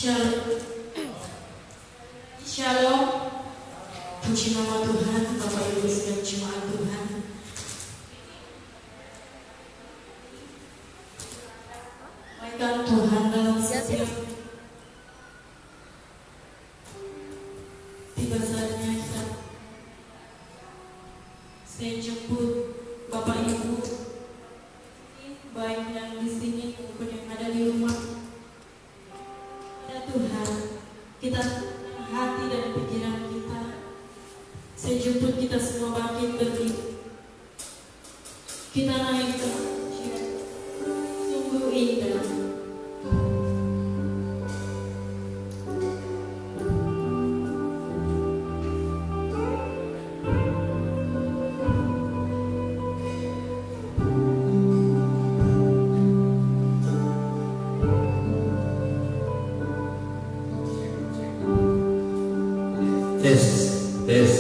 Shalom, Shalom, puji nama Tuhan, Bapak Ibu sedang jemaat Tuhan. Baikkan Tuhan dalam setiap tiba saatnya kita saya jemput Bapak Ibu, baik yang di sini maupun yang ada di rumah. Ya Tuhan, kita hati dan pikiran kita, saya jemput kita semua bangkit berdiri. Kita naikkan sungguh indah. Tes.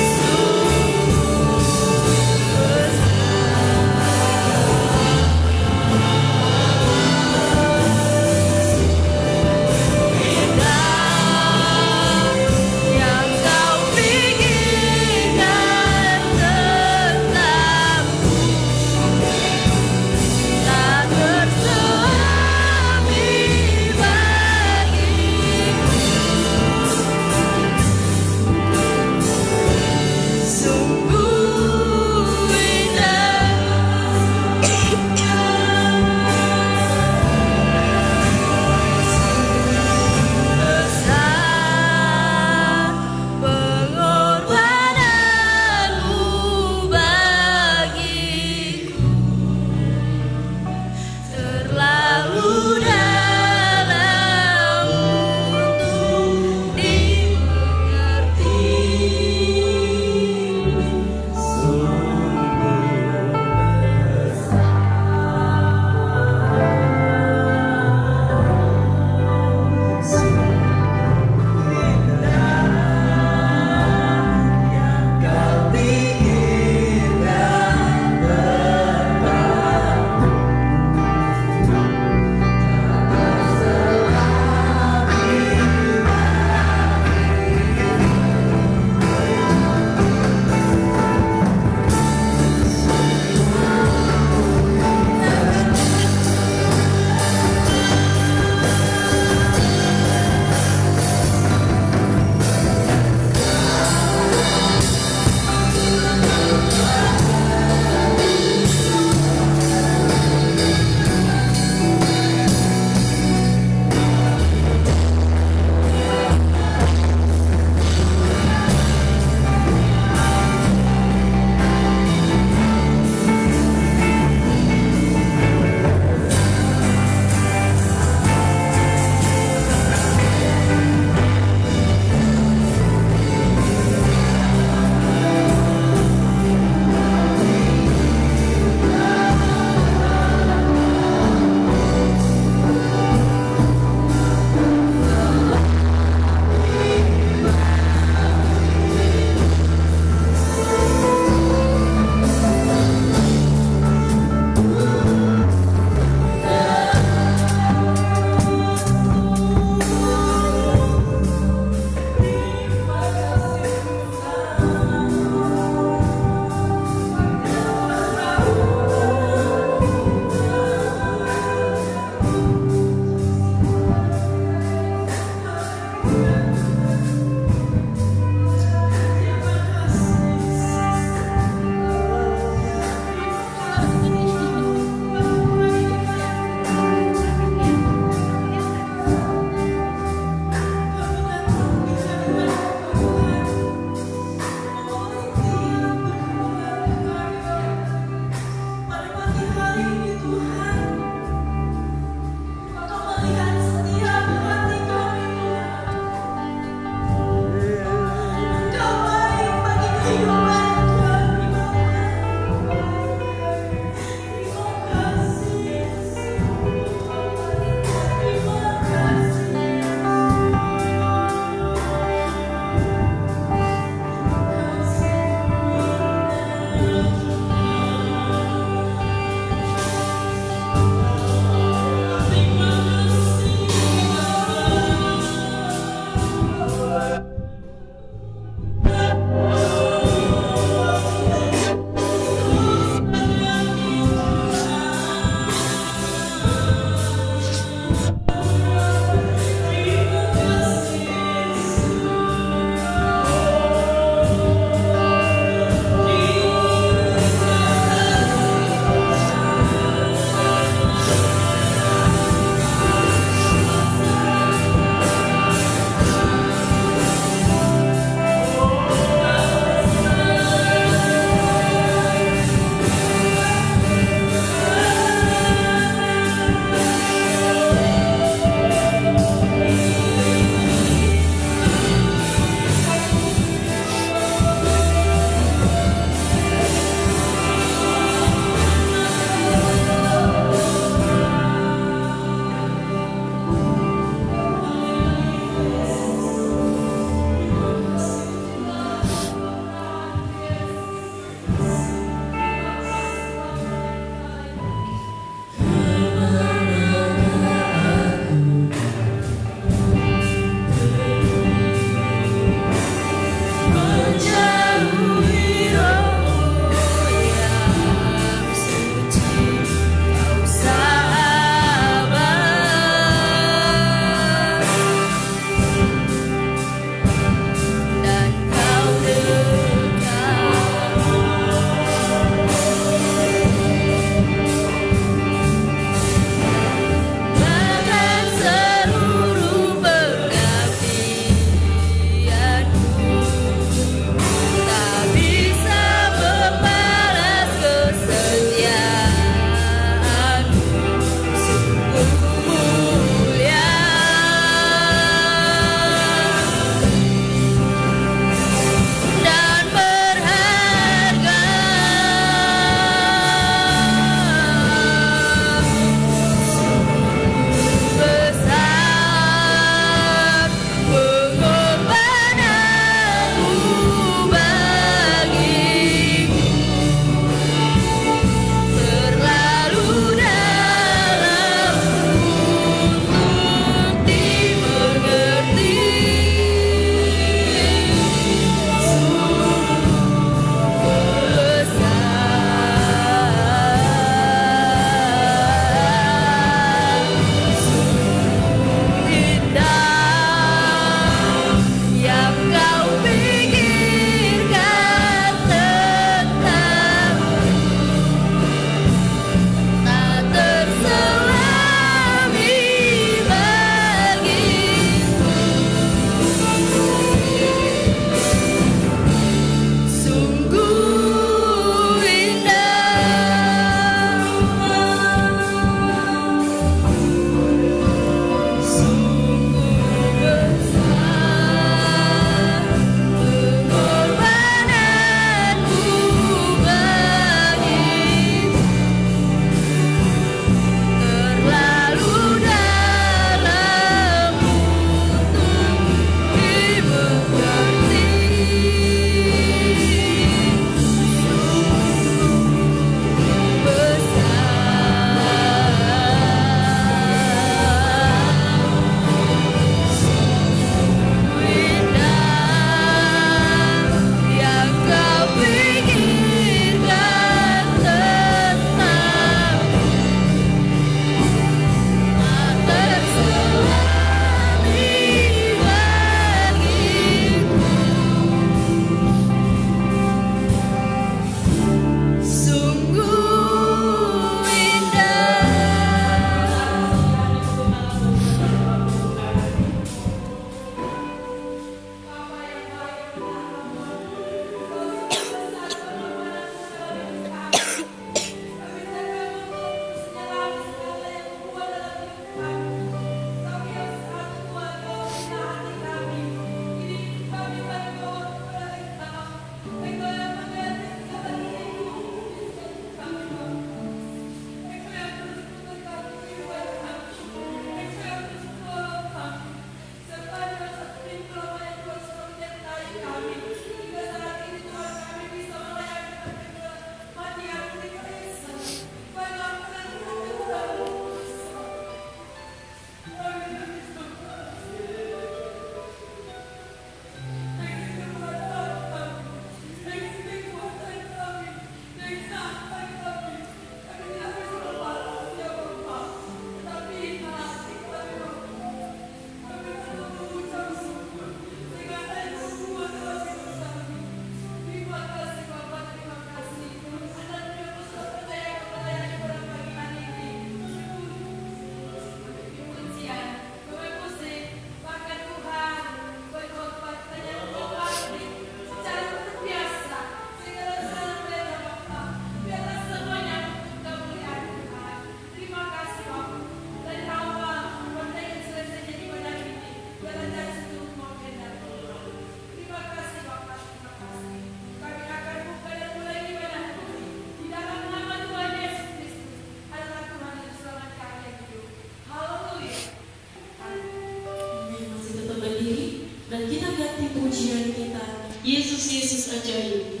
pujian kita. Yesus, Yesus ajaib.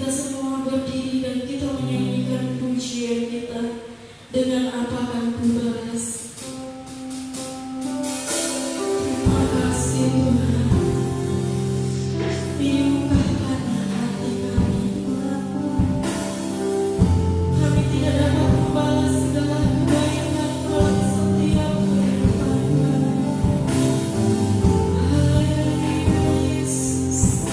kita semua berdiri dan kita menyanyikan pujian kita. Dengan apa akan ku balas? Terima kasih Tuhan. Limpahkan hati kami. Kami tidak dapat membalas segala kebaikan dalam setiap kehidupan kami. Haleluya Yesus.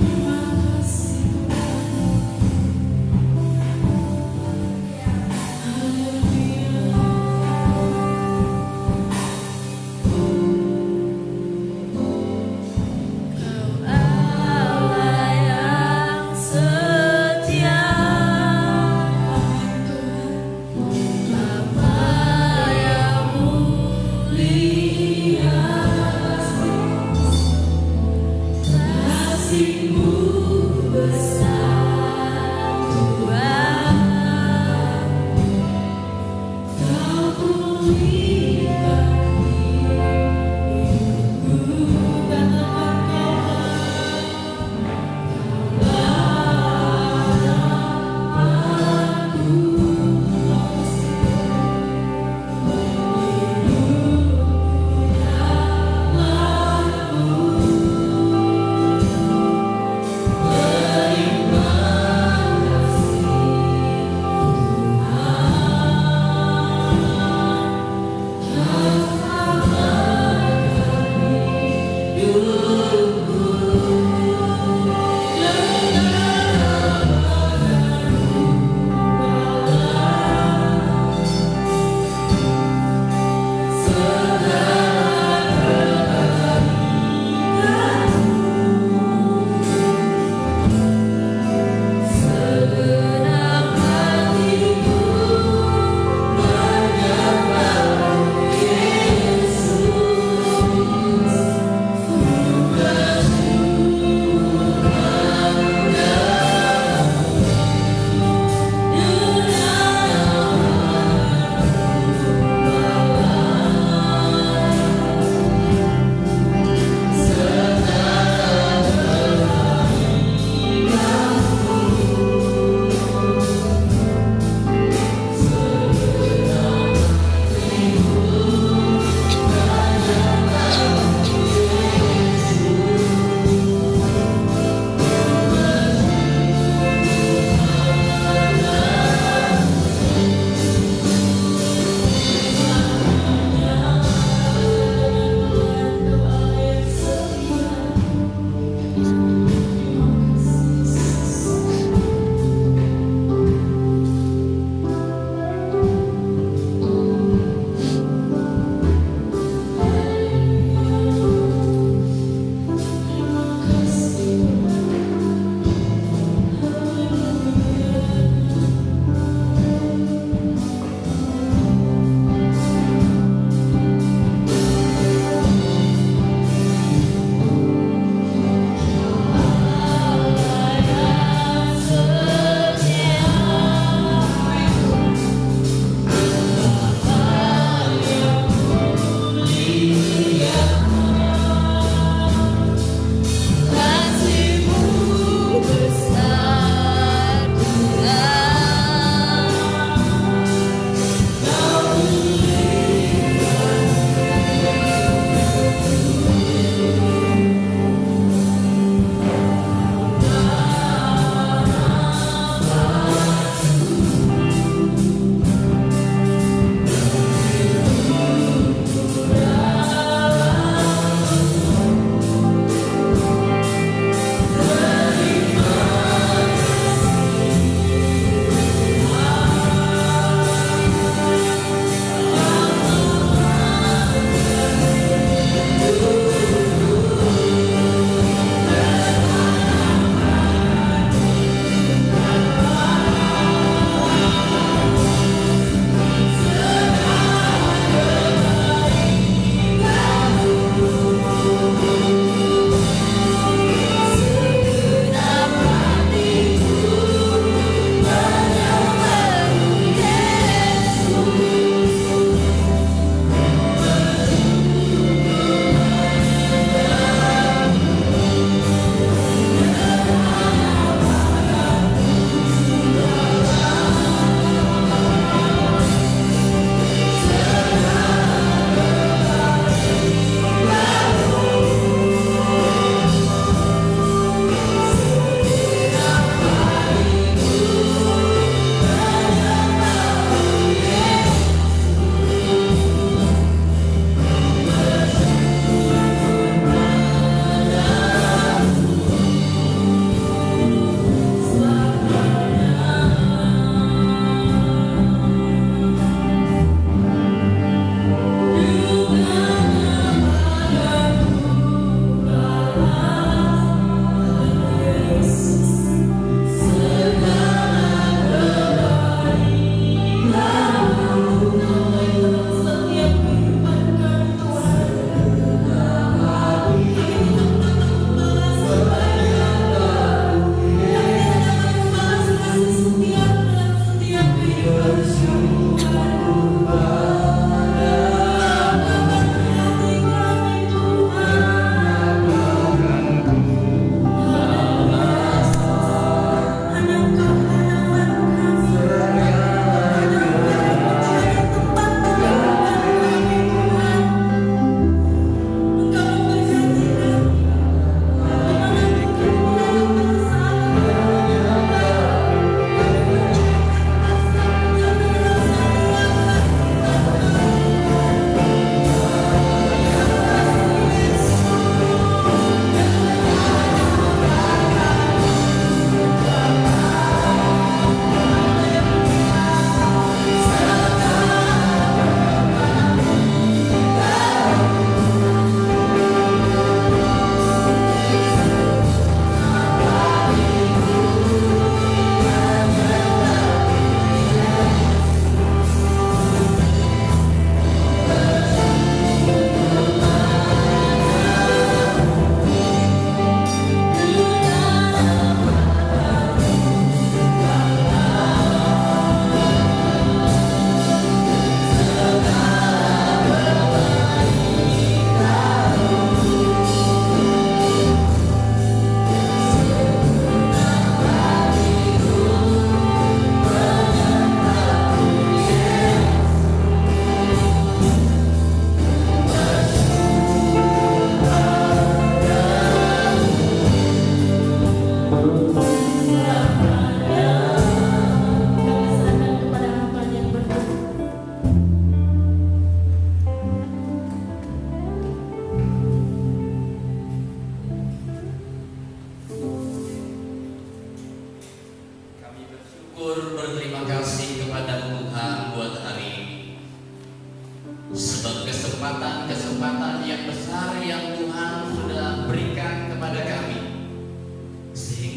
Terima kasih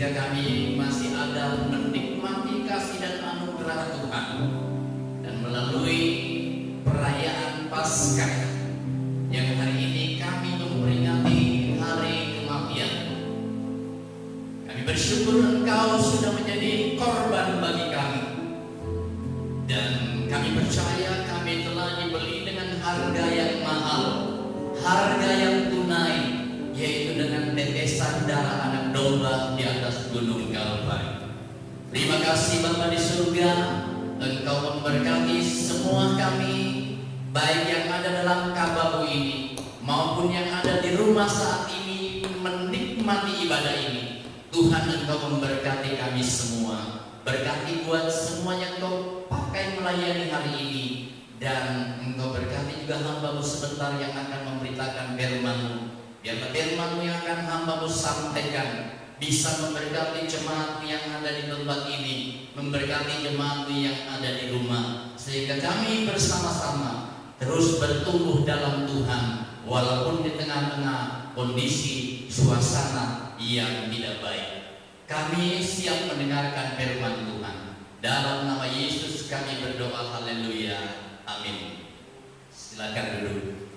sehingga kami masih ada menikmati kasih dan anugerah Tuhan, dan melalui perayaan Paskah yang hari ini kami memperingati hari kematian. Kami bersyukur Engkau sudah menjadi korban bagi kami, dan kami percaya kami telah dibeli dengan harga yang mahal, harga yang tunai, yaitu dengan tetesan darah anak domba di atas gunung Kalvari. Terima kasih Bapa di surga, Engkau memberkati semua kami, baik yang ada dalam kababu ini maupun yang ada di rumah saat ini menikmati ibadah ini. Tuhan, Engkau memberkati kami semua. Berkati buat semua yang Engkau pakai melayani hari ini, dan Engkau berkati juga hamba-Mu sebentar yang akan memberitakan firman-Mu. Biarlah firman-Mu yang akan hamba-Mu sampaikan bisa memberkati jemaat yang ada di tempat ini, memberkati jemaat yang ada di rumah, sehingga kami bersama-sama terus bertumbuh dalam Tuhan, walaupun di tengah-tengah kondisi suasana yang tidak baik. Kami siap mendengarkan firman Tuhan. Dalam nama Yesus kami berdoa, haleluya, amin. Silakan duduk.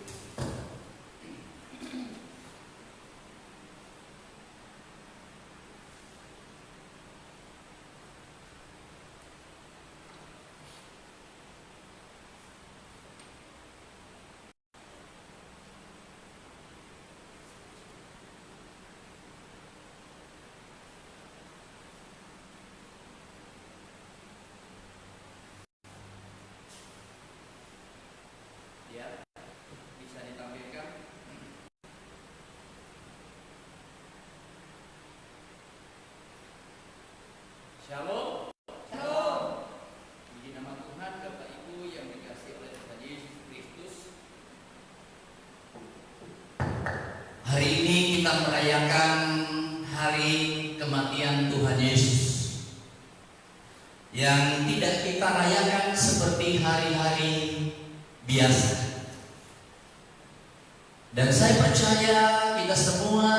Bisa ditampilkan. Shalom. Shalom. Puji nama Tuhan, Bapak Ibu yang dikasihi oleh Tuhan Yesus Kristus. Hari ini kita merayakan hari kematian Tuhan Yesus, yang tidak kita rayakan seperti hari-hari biasa. Dan saya percaya kita semua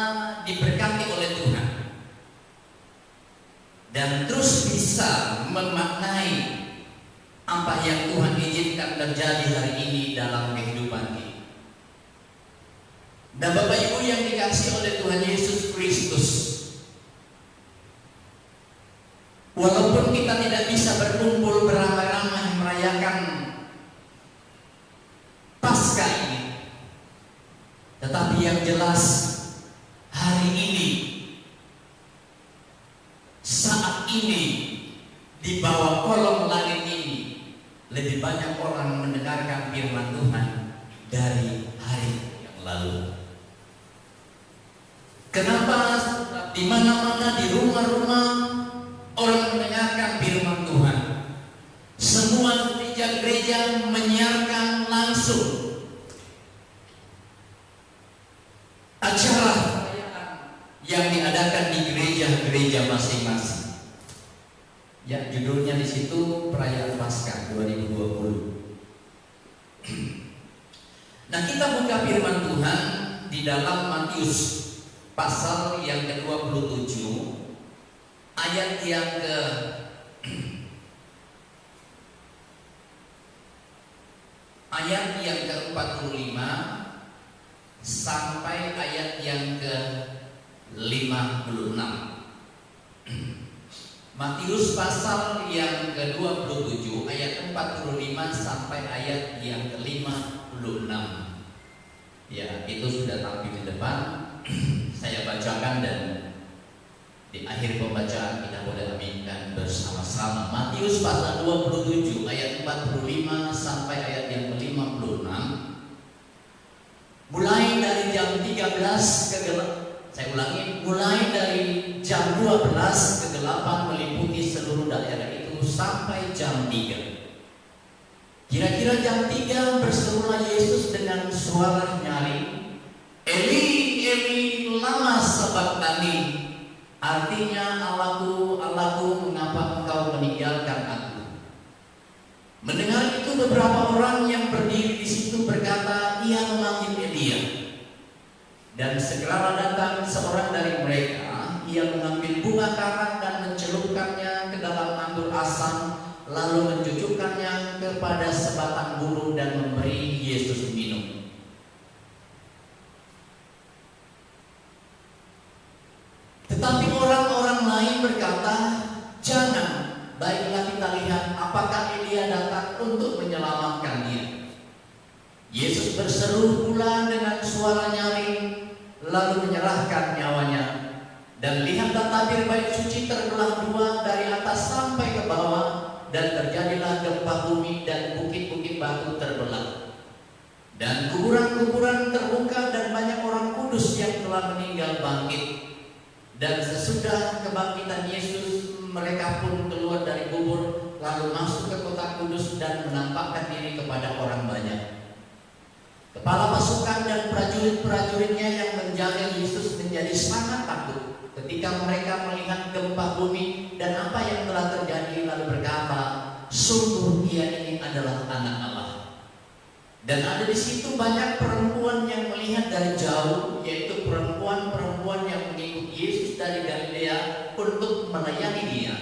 diberkati oleh Tuhan, dan terus bisa memaknai apa yang Tuhan izinkan terjadi hari ini dalam kehidupan kita. Dan Bapak Ibu yang dikasihi oleh Tuhan Yesus Kristus, walaupun kita tidak bisa berkumpul beramai-ramai merayakan Paskah ini, tetapi yang jelas hari ini, saat ini, di bawah kolong langit ini, lebih banyak orang mendengarkan firman Tuhan dari hari yang lalu. Kenapa? Di mana-mana, di rumah-rumah, orang mendengarkan firman Tuhan. Semua gereja menyiarkan langsung acara perayaan yang diadakan di gereja-gereja masing-masing. Ya, judulnya di situ perayaan Paskah 2020. Nah, kita buka firman Tuhan di dalam Matius pasal yang ke-27 ayat yang ke-45 sampai ayat yang ke-56. Matius pasal yang ke-27 ayat 45 sampai ayat yang ke-56. Ya, itu sudah tampil di depan. Saya bacakan, dan di akhir pembacaan kita boleh aminkan bersama-sama. Matius pasal 27 ayat 45 sampai ayat yang ke-56. Mulai dari jam 13 kegelapan, saya ulangi, mulai dari jam 12 kegelapan meliputi seluruh daerah itu sampai jam 3. Kira-kira jam 3 berserulah Yesus dengan suara nyaring, Eli, Eli, lama sabachthani. Artinya, Allahku, Allahku, mengapa engkau meninggalkan aku? Mendengar itu beberapa orang yang berdiri di situ berkata, ia memanggil Elia. Dan segera datang seorang dari mereka ia mengambil bunga karang dan mencelupkannya ke dalam anggur asam, lalu mencucukkannya kepada sebatang bulu dan memberi Yesus minum. Tetapi orang-orang lain berkata, "Jangan, baiklah kita lihat apakah Elia datang untuk menyelamatkan dia." Yesus berseru pula dengan suara nyaring, lalu menyerahkan nyawanya. Dan lihatlah tabir bait suci terbelah dua dari atas sampai ke bawah, dan terjadilah gempa bumi dan bukit-bukit batu terbelah. Dan kuburan-kuburan terbuka dan banyak orang kudus yang telah meninggal bangkit. Dan sesudah kebangkitan Yesus, mereka pun keluar dari kubur, lalu masuk ke kota kudus dan menampakkan diri kepada orang banyak. Kepala pasukan dan prajurit-prajuritnya yang menjaga Yesus menjadi sangat takut ketika mereka melihat gempa bumi dan apa yang telah terjadi, lalu berkata, "Sungguh ia ini adalah anak Allah." Dan ada di situ banyak perempuan yang melihat dari jauh, yaitu perempuan-perempuan yang mengikut Yesus dari Galilea untuk melayani dia.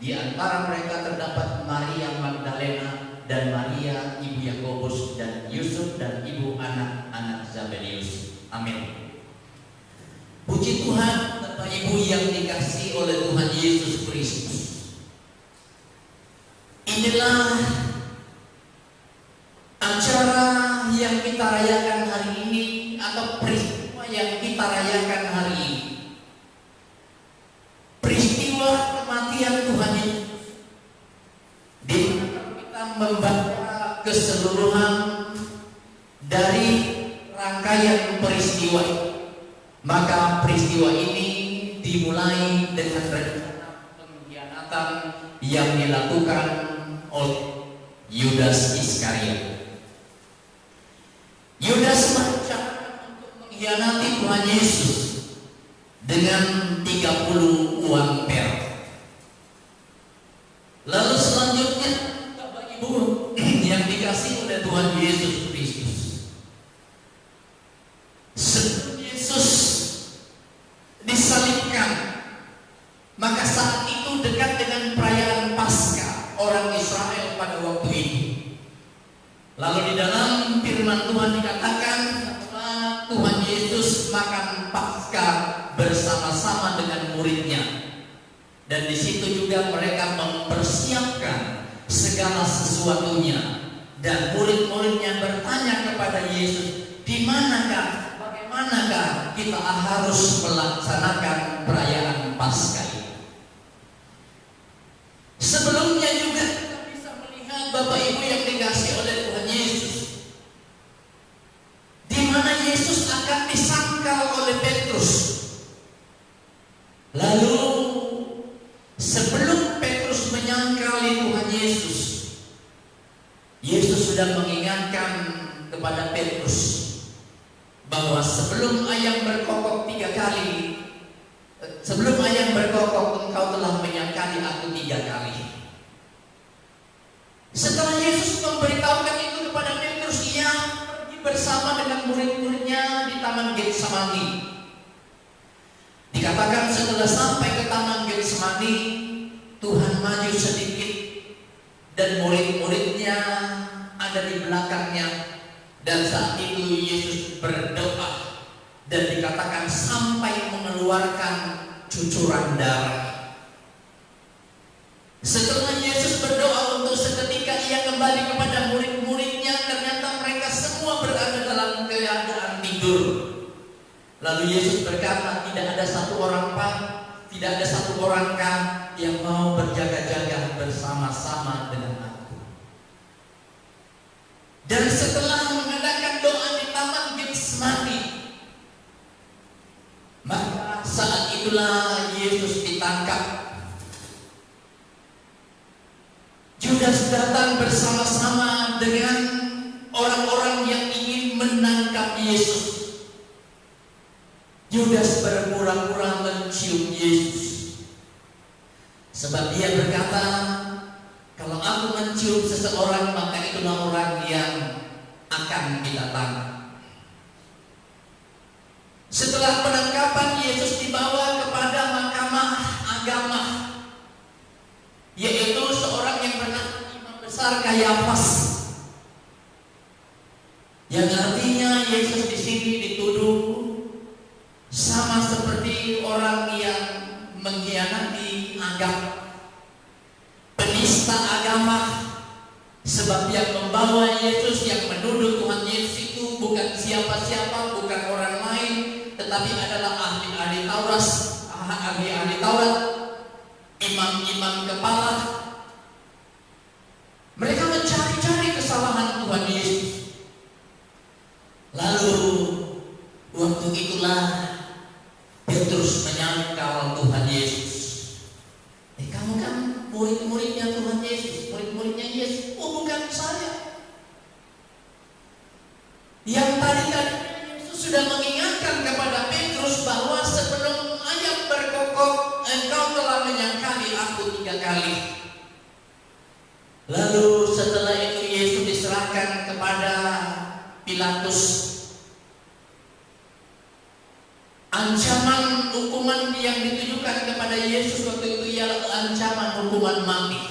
Di antara mereka terdapat Maria Magdalena dan Maria ibu Yakobus dan Yusuf dan ibu anak-anak Zabelius. Amin. Puji Tuhan, Bapak Ibu yang dikasihi oleh Tuhan Yesus Kristus. Inilah acara yang kita rayakan hari ini, atau peristiwa yang kita rayakan hari ini. Peristiwa kematian Tuhan Yesus, di mana kita membaca keseluruhan dari rangkaian peristiwa. Maka peristiwa ini dimulai dengan rencana pengkhianatan yang dilakukan oleh Yudas Iskariot. Yudas berencana untuk mengkhianati Tuhan Yesus dengan 30 uang perak. Lalu selanjutnya, Bapak Ibu yang dikasihi oleh Tuhan Yesus Kristus, sebelum Yesus disalibkan, maka saat itu dekat dengan perayaan Paskah orang Israel pada waktu itu. Lalu di dalam firman Tuhan dikatakan bahwa Tuhan Yesus makan Paskah bersama-sama dengan muridnya. Dan di situ juga mereka mempersiapkan segala sesuatunya. Dan murid-muridnya bertanya kepada Yesus, "Di manakah, bagaimanakah kita harus melaksanakan perayaan Paskah ini?" Sebelumnya juga kita bisa melihat, Bapak Ibu yang dikasihi oleh Tuhan Yesus, di mana Yesus akan disangkal oleh Petrus. Lalu sebelum Petrus menyangkali Tuhan Yesus, Yesus sudah mengingatkan kepada Petrus bahwa sebelum ayam berkokok 3 kali, sebelum ayam berkokok engkau telah menyangkali aku 3 kali. Setelah Yesus memberitahukan itu kepada Petrus, ia pergi bersama dengan murid-muridnya di Taman Getsemani. Dikatakan setelah sampai ke Taman Getsemani, Tuhan maju sedikit dan murid-muridnya ada di belakangnya. Dan saat itu Yesus berdoa, dan dikatakan sampai mengeluarkan cucuran darah. Setelah Yesus berdoa untuk seketika, ia kembali kepada murid-muridnya. Ternyata mereka semua berada dalam keadaan tidur. Lalu Yesus berkata, tidak ada satu orang kah yang mau berjaga-jaga bersama-sama dengan aku. Dan setelah mengadakan doa di Taman Getsemani, maka saat itulah Yesus ditangkap. Judas datang bersama-sama dengan orang-orang yang ingin menangkap Yesus. Judas berpura-pura mencium Yesus, sebab dia berkata, kalau aku mencium seseorang, maka itulah orang yang akan kita tangkap. Setelah penangkapan, Yesus dibawa kepada besar Kayafas, yang artinya Yesus di sini dituduh sama seperti orang yang mengkhianati agama, penista agama. Sebab yang membawa Yesus, yang menuduh Tuhan Yesus itu bukan siapa-siapa, bukan orang lain, tetapi adalah ahli-ahli Taurat, imam-imam kepala. Mereka mencari-cari kesalahan Tuhan Yesus. Lalu waktu itulah Petrus menyangkal Tuhan Yesus. Kamu kan murid-muridnya Tuhan Yesus, murid-muridnya Yesus. Oh, bukan saya. Yang tadi Yesus sudah mengingatkan kepada Petrus bahwa sebelum ayam berkokok, engkau telah menyangkali aku 3 kali. Lalu setelah itu Yesus diserahkan kepada Pilatus. Ancaman hukuman yang ditujukan kepada Yesus waktu itu ialah ancaman hukuman mati.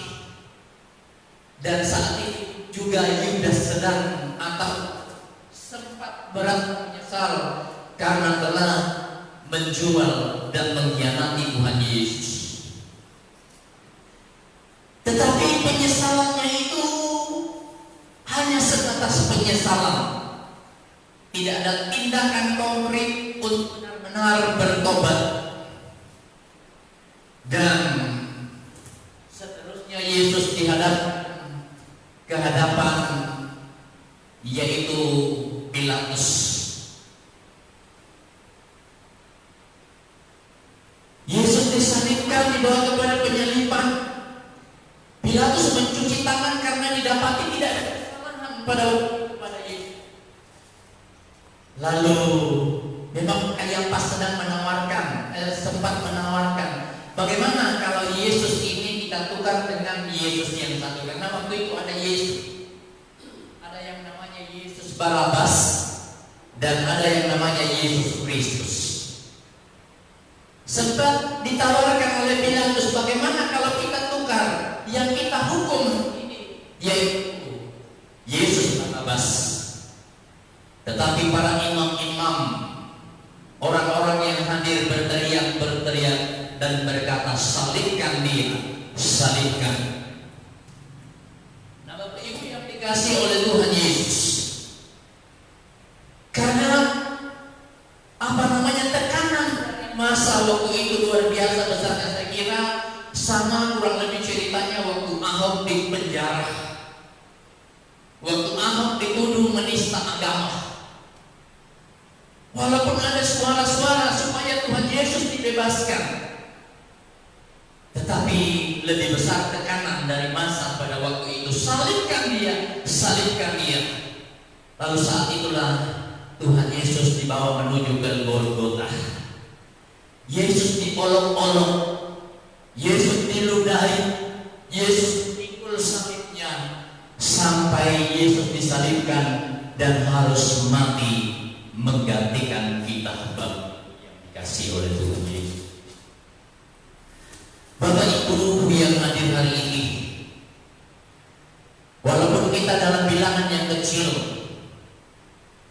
Dan saat itu juga Yudas sedang atau sempat berat menyesal karena telah menjual dan mengkhianati Tuhan Yesus. Tetapi penyesalannya itu hanya sebatas penyesalan. Tidak ada tindakan konkret untuk benar-benar bertobat. Dan seterusnya Yesus dihadapkan ke hadapan yaitu Pilatus. Yesus disalibkan, dibawa kepada penyaliban. Pilatus mencuci tangan karena didapati tidak ada kesalahan pada Yesus. Lalu memang Kayafas sedang sempat menawarkan, bagaimana kalau Yesus ini kita tukar dengan Yesus yang satu? Karena waktu itu ada Yesus, ada yang namanya Yesus Barabas dan ada yang namanya Yesus Kristus. Sempat ditawarkan oleh Pilatus, bagaimana kalau kita tukar yang kita hukum ini yaitu Yesus Barabas. Tetapi para imam-imam, orang-orang yang hadir berteriak dan berkata, salibkan dia, salibkan. Nah, Bapak Ibu yang dikasihi oleh Tuhan Yesus, karena tekanan dari masa waktu itu luar biasa besarnya. Saya kira sama kurang lebih ceritanya waktu Ahok di penjara, waktu Ahok dituduh menista agama. Walaupun ada suara-suara supaya Tuhan Yesus dibebaskan, tetapi lebih besar tekanan dari masa pada waktu itu. Salibkan dia, salibkan dia. Lalu saat itulah Tuhan Yesus dibawa menuju ke Golgota. Yesus diolok-olok, Yesus diludahi, Yesus pikul salibnya, sampai Yesus disalibkan dan harus mati menggantikan kita, Bapak yang dikasih oleh Tuhan Yesus. Bapak Ibu yang hadir hari ini, walaupun kita dalam bilangan yang kecil,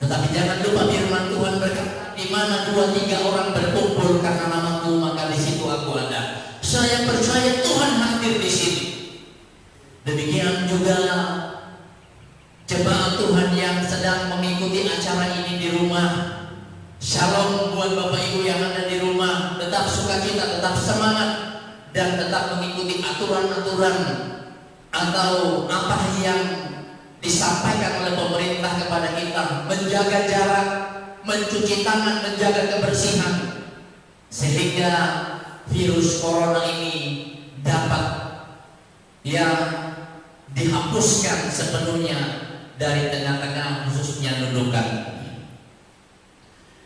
tetapi jangan lupa firman Tuhan berkata, di mana 2-3 orang berkumpul karena namaku, maka di situ aku ada. Saya percaya Tuhan hadir di sini. Demikian juga jemaat Tuhan yang sedang mengikuti acara ini di rumah. Shalom buat Bapak Ibu yang ada di rumah. Tetap sukacita, tetap semangat, dan tetap mengikuti aturan-aturan atau apa yang disampaikan oleh pemerintah kepada kita. Menjaga jarak, mencuci tangan, menjaga kebersihan, sehingga virus corona ini dapat dihapuskan sepenuhnya dari tengah-tengah khususnya nudukan.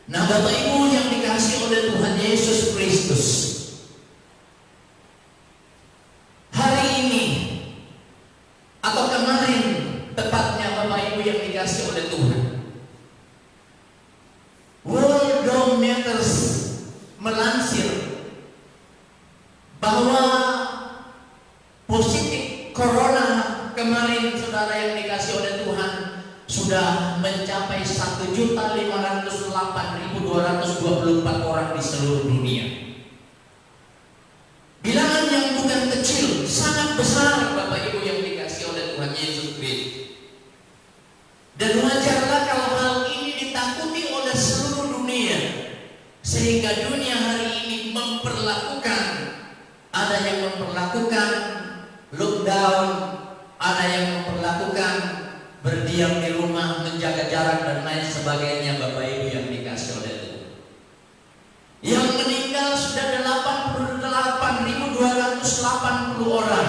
Nah, Bapak Ibu yang dikasihi oleh Tuhan Yesus Kristus, hari ini atau kemarin tepatnya Bapak Ibu yang dikasihi oleh Tuhan, Worldometers melansir bahwa positif corona kemarin 24 orang di seluruh dunia. Bilangan yang bukan kecil, sangat besar Bapak Ibu yang dikasih oleh Tuhan Yesus Kristus. Dan wajarlah kalau hal ini ditakuti oleh seluruh dunia, sehingga dunia hari ini memperlakukan, ada yang memperlakukan lockdown, ada yang memperlakukan berdiam di rumah, menjaga jarak dan lain sebagainya Bapak Ibu yang dikasih oleh Tuhan. Yang meninggal sudah 88.280 orang,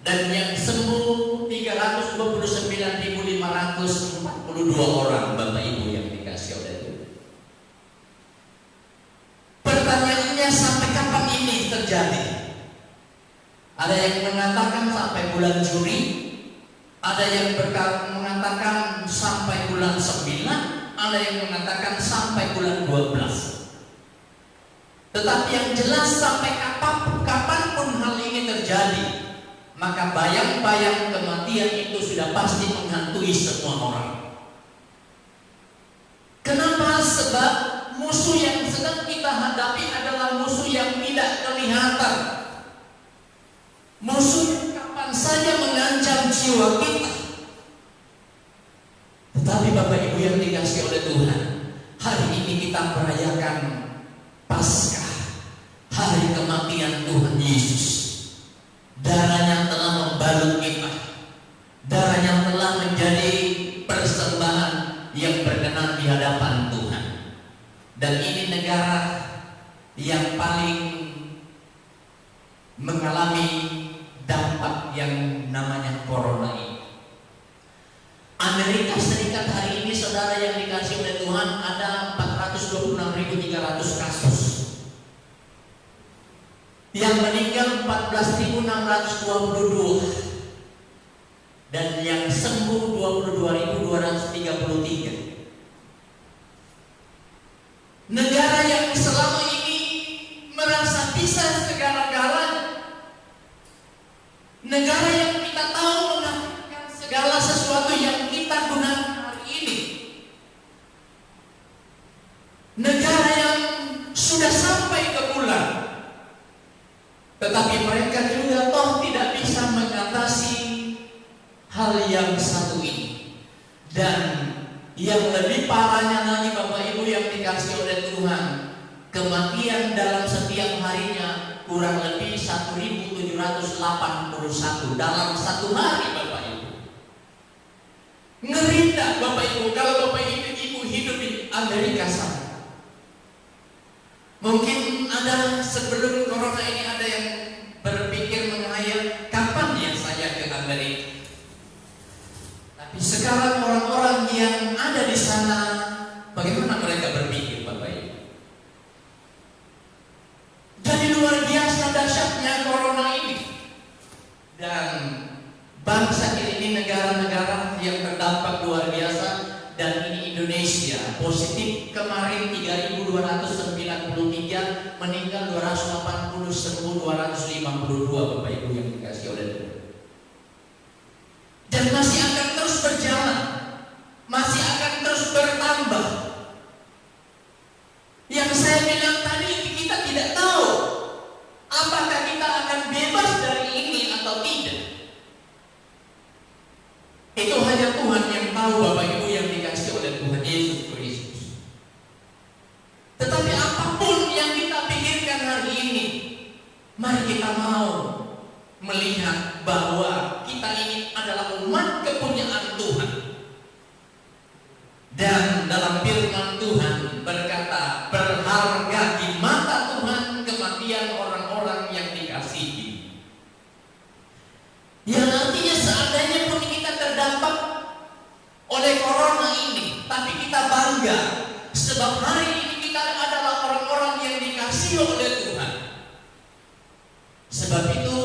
dan yang sembuh 329.542 orang Bapak Ibu yang dikasih oleh Tuhan. Pertanyaannya, sampai kapan ini terjadi? Ada yang mengatakan sampai bulan Juli, ada yang mengatakan sampai bulan 9, ada yang mengatakan sampai bulan 12. Tetapi yang jelas sampai kapanpun hal ini terjadi, maka bayang-bayang kematian itu sudah pasti menghantui semua orang. Kenapa? Sebab musuh yang sedang kita hadapi adalah musuh yang tidak kelihatan. Musuh yang kapan saja mengancam jiwa kita. Tetapi Bapak Ibu yang dikasih oleh Tuhan, hari ini kita merayakan Paskah, hari kematian Tuhan Yesus. Darahnya telah membalut kita, darahnya telah menjadi persembahan yang berkenan di hadapan Tuhan. Dan ini negara yang paling mengalami dampak yang namanya corona ini. Amerika Serikat hari ini, saudara yang dikasih oleh Tuhan, ada 426.300 kasus. Yang meninggal 14.622, dan yang sembuh 22.233. Negara yang selama ini merasa bisa segala-galanya, negara yang kita tahu menghasilkan segala sesuatu yang kita gunakan hari ini, negara yang sudah sampai ke bulan, tetapi mereka juga toh tidak bisa mengatasi hal yang satu ini. Dan yang lebih parahnya lagi Bapak Ibu yang dikasih oleh Tuhan, kematian dalam setiap harinya kurang lebih 1.781 dalam satu hari Bapak Ibu. Ngeri tak Bapak Ibu kalau Bapak Ibu hidup di Amerika sana? Mungkin ada sebelum corona ini ada yang berpikir menghayal, kapan ya saya ke Amerika? Tapi sekarang orang-orang yang ada di sana, bagaimana mereka berpikir Bapak Ibu? Jadi luar biasa dahsyatnya corona ini. Dan bangsa ini negara-negara yang terdampak luar biasa. Dan ini Indonesia, positif kemarin 3.293, meninggal 280, sembuh 252 Bapak Ibu yang dikasih oleh Tuhan. Dan masih akan terus berjalan, masih akan terus bertambah. Yang saya bilang tadi, kita tidak tahu apakah kita akan bebas dari ini atau tidak. Itu hanya Tuhan yang tahu Bapak Ibu yang dikasih oleh Tuhan Yesus Kristus. Tetapi apapun yang kita pikirkan hari ini, mari kita mau melihat bahwa kita ini adalah umat kepunyaan Tuhan. Dan dalam firman Tuhan berkata, berharga di mata Tuhan kematian orang-orang yang dikasihi. Yang artinya seandainya pun kita terdampak oleh corona ini, tapi kita bangga sebab hari ini kita adalah orang-orang yang dikasihi oleh Tuhan. Sebab itu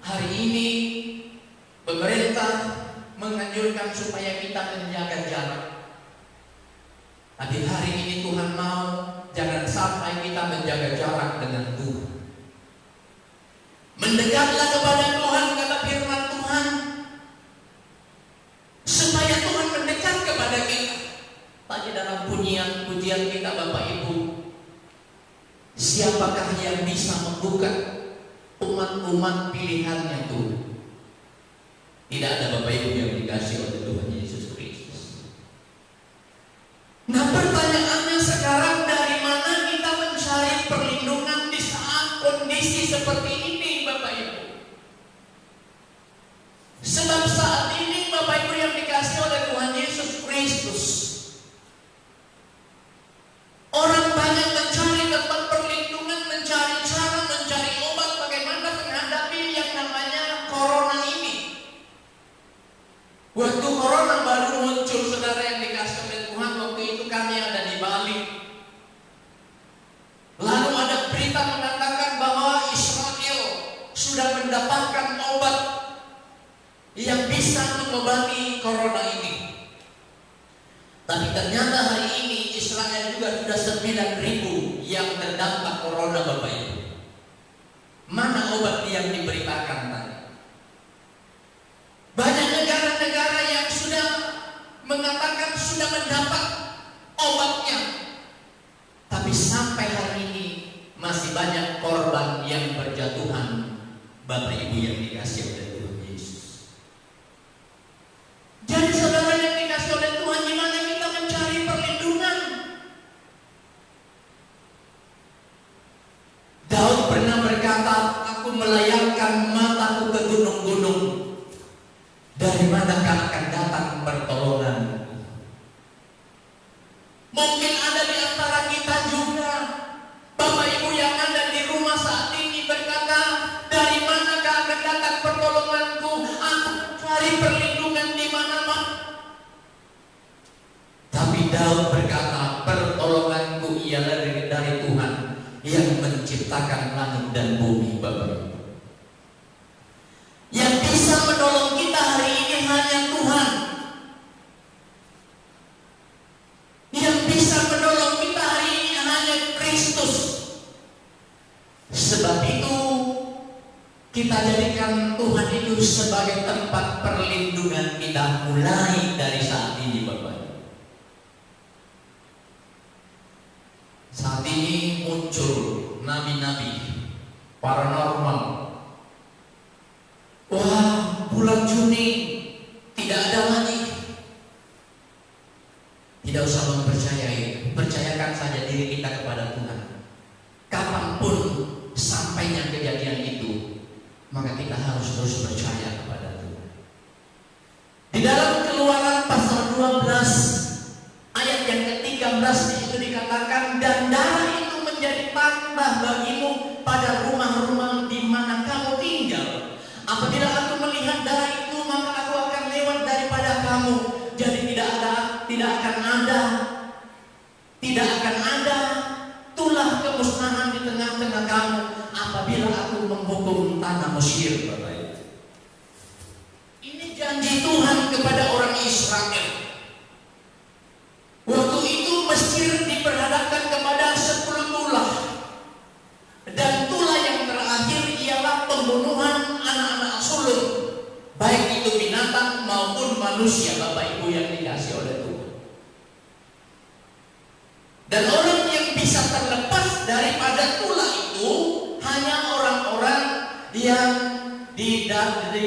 hari ini pemerintah menganjurkan supaya kita menjaga jarak. Tapi hari ini Tuhan mau jangan sampai kita menjaga jarak dengan Tuhan. Mendekatlah kepada Tuhan, kata firman Tuhan, supaya Tuhan mendekat kepada kita. Tadi dalam pujian kita Bapak Ibu, siapakah yang bisa membuka umat-umat pilihannya Tuhan? Tidak ada Bapak Ibu yang dikasih oleh Tuhan Yesus Kristus. Nah, pertanyaannya sekarang, dari mana kita mencari perlindungan di saat kondisi seperti ini Bapak Ibu? Sebab saat ini Bapak Ibu yang dikasih oleh Tuhan Yesus Kristus, orang banyak mencari tempat perlindungan, mencari cara, mencari obat bagaimana menghadapi yang namanya corona ini. Waktu corona baru muncul, saudara yang dikasih oleh Tuhan, waktu itu kami ada di Bali. Lalu ada berita mengatakan bahwa Israel sudah mendapatkan obat yang bisa mengobati corona ini. Tapi ternyata hari ini Israel juga sudah 9.000 yang terdampak corona Bapak Ibu. Mana obat yang diberitakan tadi? Banyak negara-negara yang sudah mengatakan sudah mendapat obatnya. Tapi sampai hari ini masih banyak korban yang berjatuhan Bapak Ibu yang dikasih oleh Tuhan Yesus. Jadi saudara yang dikasih oleh Tuhan, di mana kita mencari perlindungan? Daud pernah berkata, aku melayangkan mataku ke gunung-gunung. Dari manakah akan datang pertolongan? Mungkin ada di antara kita juga Bapak Ibu yang ada di rumah saat ini berkata, dari manakah akan datang pertolonganku? Aku mencari perlindungan di mana-mana. Tapi Daud berkata, pertolonganku ialah dari Tuhan yang menciptakan langit dan bumi Bapak Ibu. Yang bisa menolong kita hari ini hanya Tuhan. Yang bisa menolong kita hari ini hanya Kristus. Sebab itu kita jadikan Tuhan itu sebagai tempat perlindungan kita mulai dari saat ini Bapak. Saat ini muncul nabi-nabi paranormal. Wah, bulan Juni tidak ada lagi. Tidak usah mempercayai, percayakan saja diri kita kepada Tuhan. Kapanpun sampainya kejadian itu, maka kita harus terus percaya kepada Tuhan. Di dalam Keluaran pasal 12 ayat yang ke-13 itu dikatakan, dan darah itu menjadi tanda bagimu pada rumah-rumah di mana kamu tinggal. Apabila aku melihat darah itu, maka aku akan lewat daripada kamu. Jadi tidak akan ada tulah kemusnahan di tengah-tengah kamu apabila aku menghukum tanah Mesir, Bapak Ibu. Ini janji Tuhan kepada orang Israel. Waktu itu Mesir diperhadapkan kepada 10 tulah. Dan tulah yang terakhir ialah pembunuhan anak-anak sulung, baik itu binatang maupun manusia, Bapak Ibu yang dikasih oleh Tuhan. Dan orang yang bisa terlepas daripada tulah itu hanya orang-orang yang di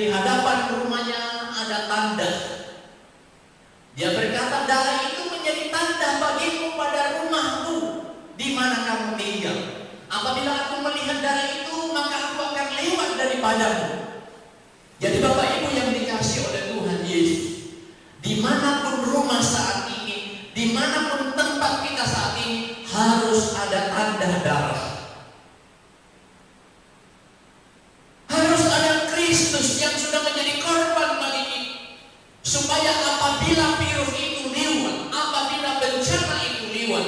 hadapan rumahnya ada tanda. Dia berkata, darah itu menjadi tanda bagimu pada rumahmu di mana kamu tinggal. Apabila aku melihat darah itu, maka aku akan lewat daripadamu. Jadi Bapak Ibu yang dikasih oleh Tuhan Yesus, dimanapun rumah saat ini, dimanapun tempat kita saat ini, harus ada tanda darah. Harus ada Kristus yang sudah menjadi korban bagi kita, supaya apabila virus itu lewat, apabila bencana itu lewat,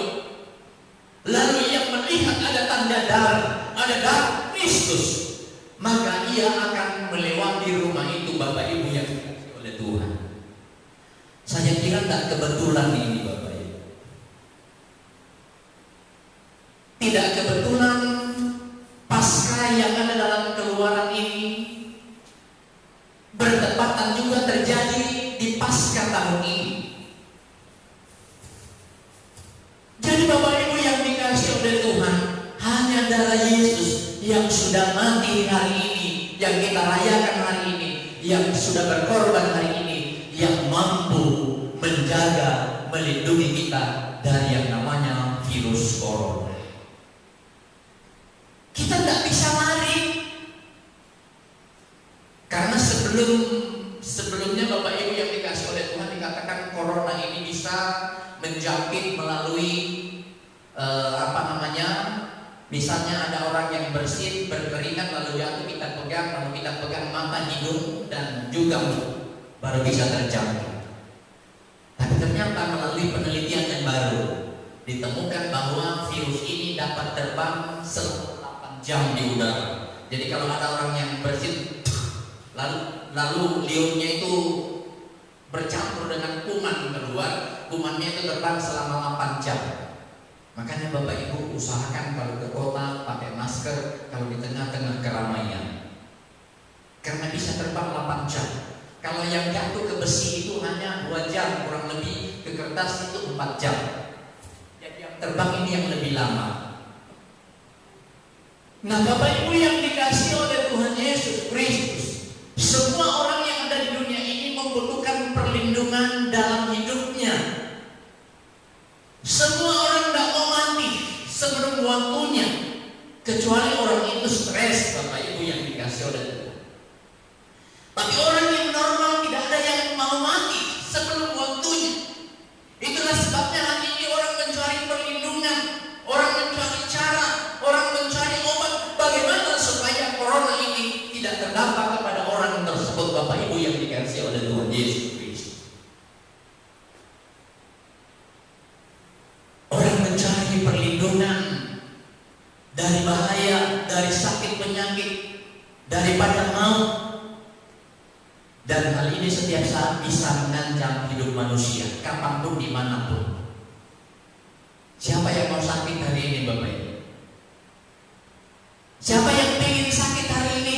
lalu ia melihat ada tanda darah, ada darah Kristus, maka ia akan melewati rumah itu, Bapak Ibu yang dikasihi oleh Tuhan. Saya kira tidak kebetulan ini Bapak Ibu. Tidak kebetulan Paskah yang ada dalam Keluaran ini bertepatan juga terjadi di Paskah tahun ini. Jadi Bapak Ibu yang dikasihi oleh Tuhan, hanya darah Yesus yang sudah mati hari ini, yang kita rayakan hari ini, yang sudah berkorban hari ini, yang mampu menjaga, melindungi kita dari yang namanya virus corona. Kita tidak bisa lari. Karena sebelumnya Bapak Ibu yang dikasih oleh Tuhan, dikatakan corona ini bisa menjangkit melalui misalnya ada orang yang bersin, berkeringat lalu jatuh, kita pegang mata, hidung dan juga mulut, baru bisa terjangkit. Tapi ternyata melalui penelitian yang baru ditemukan bahwa virus ini dapat terbang selama 8 jam di udara. Jadi kalau ada orang yang bersin lalu liurnya itu bercampur dengan kuman keluar, kumannya itu terbang selama 8 jam. Makanya Bapak Ibu usahakan kalau ke kota pakai masker kalau di tengah-tengah keramaian, karena bisa terbang 8 jam. Kalau yang jatuh ke besi itu hanya 2 jam kurang lebih, ke kertas itu 4 jam. Jadi yang terbang ini yang lebih lama. Nah Bapak Ibu yang dikasihi oleh Tuhan Yesus Kristus, semua orang yang ada di dunia ini membutuhkan perlindungan dalam hidupnya. Semua orang tidak mau mati sebelum waktunya, kecuali orang itu stres, Bapak Ibu yang dikasihi oleh Tuhan. Tapi orang yang normal tidak ada yang mau mati sebelum waktunya. Itulah sebabnya hari ini orang mencari perlindungan, orang mencari cara, orang mencari obat. Bagaimana supaya corona ini tidak terdampak kepada orang tersebut, Bapak Ibu yang dikasihi oleh Tuhan Yesus Kristus. Orang mencari perlindungan dari bahaya, dari sakit penyakit, daripada maut. Dan hal ini setiap saat bisa mengancam hidup manusia, kapanpun, dimanapun. Siapa yang mau sakit hari ini, Bapak Ibu? Siapa yang ingin sakit hari ini?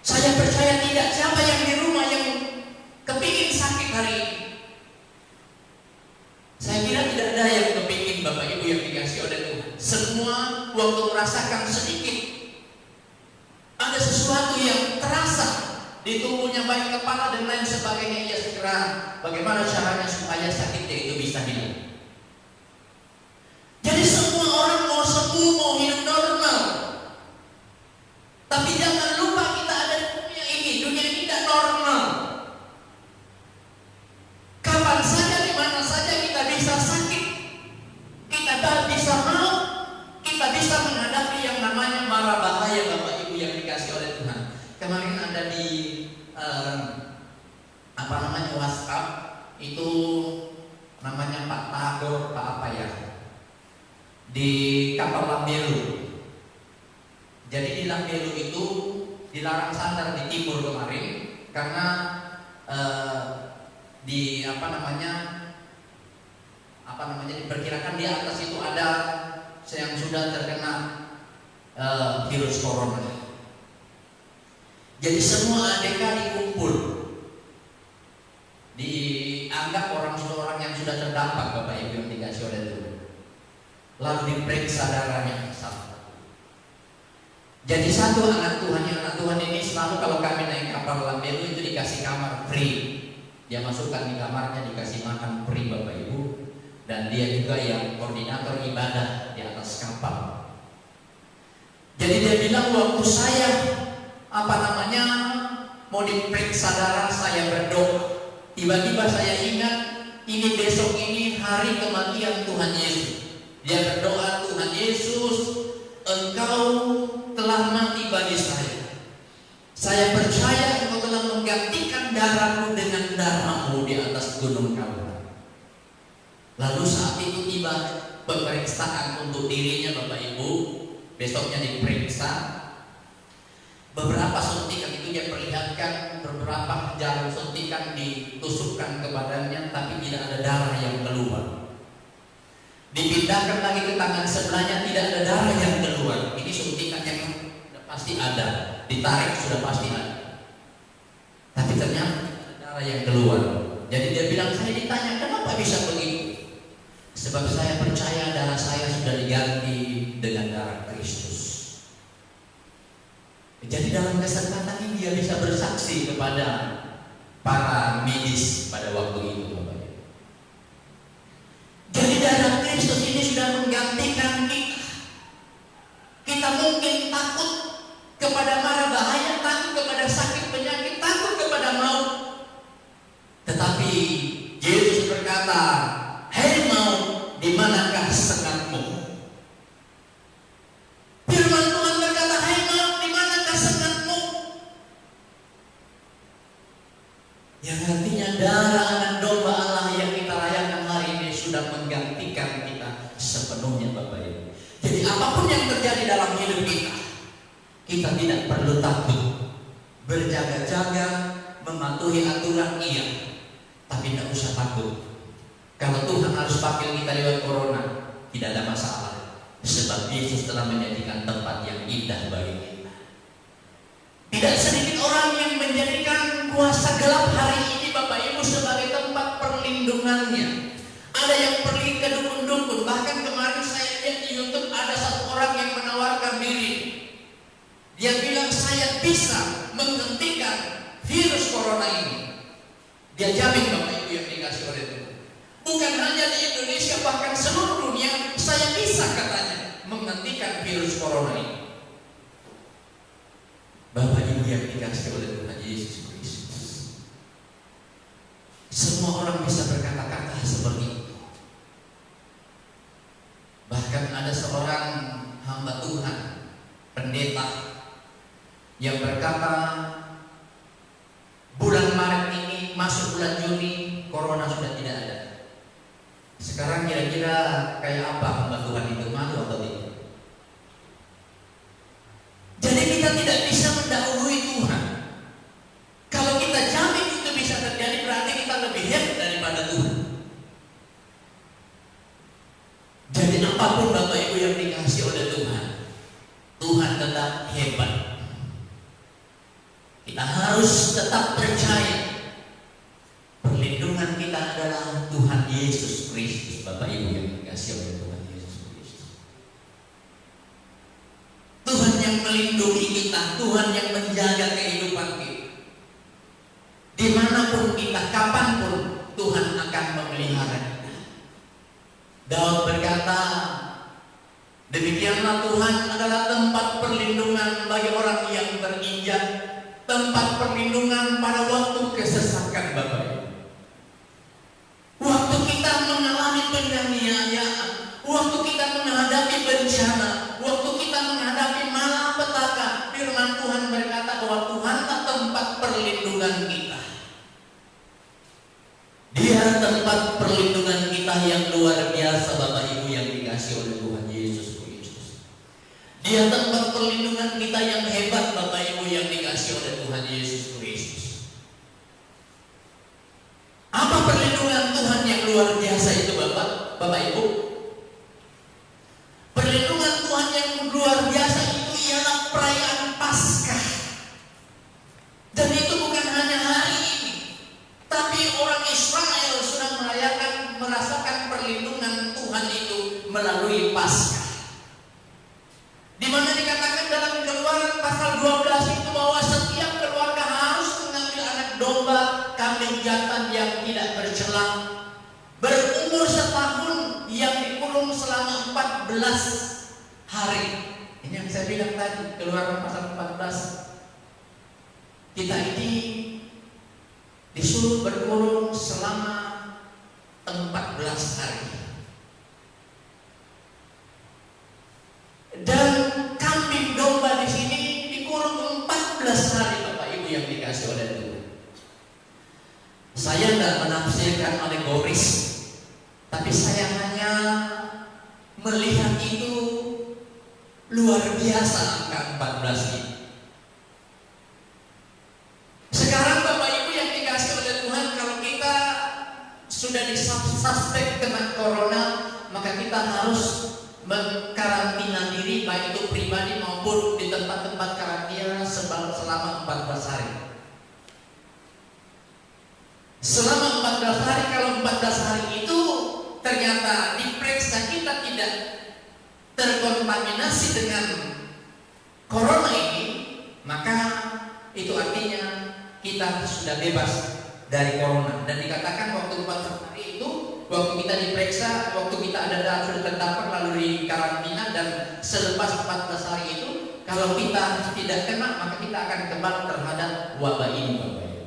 Saya percaya tidak. Siapa yang di rumah yang kepingin sakit hari ini? Saya kira tidak ada yang kepingin, Bapak Ibu yang dikasihi oleh Tuhan. Semua waktu merasakan sedikit ada sesuatu yang terasa di tubuhnya, baik kepala dan lain sebagainya, ia segera bagaimana caranya supaya sakitnya itu bisa hilang. Jadi semua orang mau sembuh, mau hidup normal. Tapi jangan lupa kita ada di dunia ini. Dunia ini tidak normal. Kapan saja, di mana saja kita bisa sakit, kita bisa maut, kita bisa menghadapi yang namanya mara bahaya, Bapak Ibu yang dikasihi oleh Tuhan. Kemarin ada di WhatsApp itu namanya Pak Tagor, Pak apa ya, di kapal Lambelu. Jadi di Lambelu itu dilarang sandar di timur kemarin karena diperkirakan di atas itu ada yang sudah terkena virus corona. Jadi semua ADK dikumpul, dianggap orang yang sudah terdampak, Bapak Ibu yang dikasihi oleh Tuhan. Lalu diperiksa darahnya satu. Jadi satu anak Tuhan ini selalu kalau kami naik kapal Lambelu itu dikasih kamar free. Dia masukkan di kamarnya, dikasih makan free, Bapak Ibu. Dan dia juga yang koordinator ibadah di atas kapal. Jadi dia bilang waktu saya mau diperiksa darah, saya berdoa. Tiba-tiba saya ingat ini besok ini hari kematian Tuhan Yesus. Dia berdoa, Tuhan Yesus, Engkau telah mati bagi saya. Saya percaya Engkau telah menggantikan darahmu dengan darahmu di atas gunung Kalbar. Lalu saat itu tiba pemeriksaan untuk dirinya, Bapak Ibu. Besoknya diperiksa. Beberapa suntikan itu dia perlihatkan, beberapa jarum suntikan ditusukkan ke badannya, tapi tidak ada darah yang keluar. Dipindahkan lagi ke tangan sebelahnya, tidak ada darah yang keluar. Ini suntikan yang sudah pasti ada, ditarik sudah pasti ada. Tapi ternyata tidak ada darah yang keluar. Jadi dia bilang, saya ditanya kenapa bisa begitu? Sebab saya percaya darah saya sudah diganti dengan darah Kristus. Jadi dalam kesempatan ini dia bisa bersaksi kepada para medis pada waktu itu, Bapak Ibu. Jadi darah Kristus ini sudah menggantikan kita. Kita mungkin takut kepada mara bahaya, takut kepada sakit penyakit, takut kepada maut. Tetapi Yesus berkata, "Hei maut, di manakah sengatmu?" Firman Tuhan berkata, "Hei maut, di manakah sengatmu?" Yang artinya darah anak domba Allah yang kita rayakan hari ini sudah menggantikan kita sepenuhnya, Bapak Ibu. Jadi apapun yang terjadi dalam hidup kita tidak perlu takut. Berjaga-jaga, mematuhi aturan iya, tapi tidak usah takut. Kalau Tuhan harus pakai kita lewat corona, tidak ada masalah. Sebab Yesus telah menjadikan tempat yang indah bagi kita. Tidak sedikit orang yang menjadikan kuasa gelap hari ini, Bapak Ibu, sebagai tempat perlindungannya. Ada yang pergi ke dukun-dukun. Bahkan kemarin saya lihat di YouTube ada satu orang yang menawarkan diri. Dia bilang, "Saya bisa menghentikan virus corona ini." Dia jamin, Bapak Ibu yang dikasih oleh Tuhan. Bukan hanya di Indonesia, bahkan seluruh dunia, saya bisa katanya menghentikan virus corona ini. Bapak Ibu yang dikasih oleh Tuhan Yesus Kristus. Semua orang bisa berkata-kata seperti itu. Bahkan ada seorang hamba Tuhan, pendeta, yang berkata, bulan Maret ini masuk bulan Juni, corona sudah tidak ada. Sekarang kira-kira kayak apa hamba Tuhan itu, malu atau tidak? Jadi kita tidak bisa mendahului Tuhan. Kalau kita jamin itu bisa terjadi, berarti kita lebih hebat daripada Tuhan. Jadi apapun Bapak Ibu yang dikasih oleh Tuhan, Tuhan tetap hebat. Kita harus tetap percaya perlindungan kita adalah Tuhan Yesus Kristus. Bapak Ibu yang dikasih oleh Tuhan Yesus Kristus, Tuhan yang melindungi kita, Tuhan yang menjaga kehidupan kita. Dimanapun kita, kapanpun Tuhan akan memelihara kita. Daud berkata, "Demikianlah Tuhan adalah tempat perlindungan bagi orang yang berinjak, tempat perlindungan pada waktu kesesakan." Bapak Ibu, waktu kita mengalami penganiayaan, waktu kita menghadapi bencana, waktu kita menghadapi malapetaka, firman Tuhan berkata bahwa Tuhanlah tempat perlindungan kita. Dia tempat perlindungan kita yang luar biasa, Bapak Ibu yang dikasih oleh Tuhan Yesus Kristus. Dia tempat perlindungan kita yang hebat, Bapak Ibu yang dikasih oleh Tuhan Yesus Kristus. Apa perlindungan Tuhan yang luar biasa itu, Bapak Ibu? Perlindungan Tuhan yang luar biasa itu ialah perayaan Paskah. Dan itu bukan hanya hari ini, tapi orang Israel sudah merasakan perlindungan Tuhan itu melalui Paskah. Di mana dikatakan dalam Keluaran pasal 12 itu bahwa setiap keluarga harus mengambil anak domba, kambing jantan yang tidak bercela, berumur setahun, yang dikurung selama 14 hari. Ini yang saya bilang tadi, Keluaran pasal 14. Kita ini disuruh berkurung selama 14 hari. Dan kambing domba di sini dikurung 14 hari, Bapak Ibu yang dikasih oleh Tuhan. Saya tidak menafsirkan alegoris, tapi saya hanya melihat itu luar biasa angka 14 ini. Sekarang Bapak Ibu yang dikasih oleh Tuhan, kalau kita sudah disuspek kena corona, maka kita harus mengkarantina diri, baik itu pribadi maupun di tempat-tempat karantina selama 14 hari. Selama 14 hari, kalau 14 hari itu ternyata tidak terkontaminasi dengan corona ini, maka itu artinya kita sudah bebas dari corona. Dan dikatakan waktu 40 hari itu, waktu kita diperiksa, waktu kita ada sudah terdampak lalu di karantina, dan selepas 14 hari itu, kalau kita tidak kena, maka kita akan kebal terhadap wabah ini, Bapak Ibu.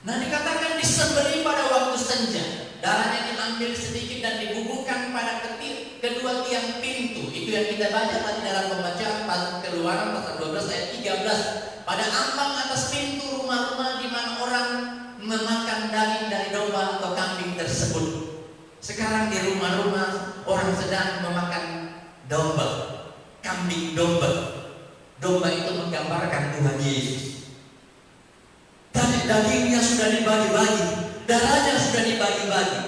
Nah, dikatakan disembelih pada waktu senja, darahnya diambil sedikit dan dibubuhkan pada kedua tiang pintu. Itu yang kita baca tadi dalam pembacaan Keluaran pasal 12 ayat 13. Pada ambang atas pintu rumah-rumah di mana orang memakan daging dari domba atau kambing tersebut. Sekarang di rumah-rumah orang sedang memakan domba, kambing domba. Domba itu menggambarkan Tuhan Yesus. Dagingnya sudah dibagi-bagi, darahnya sudah dibagi-bagi.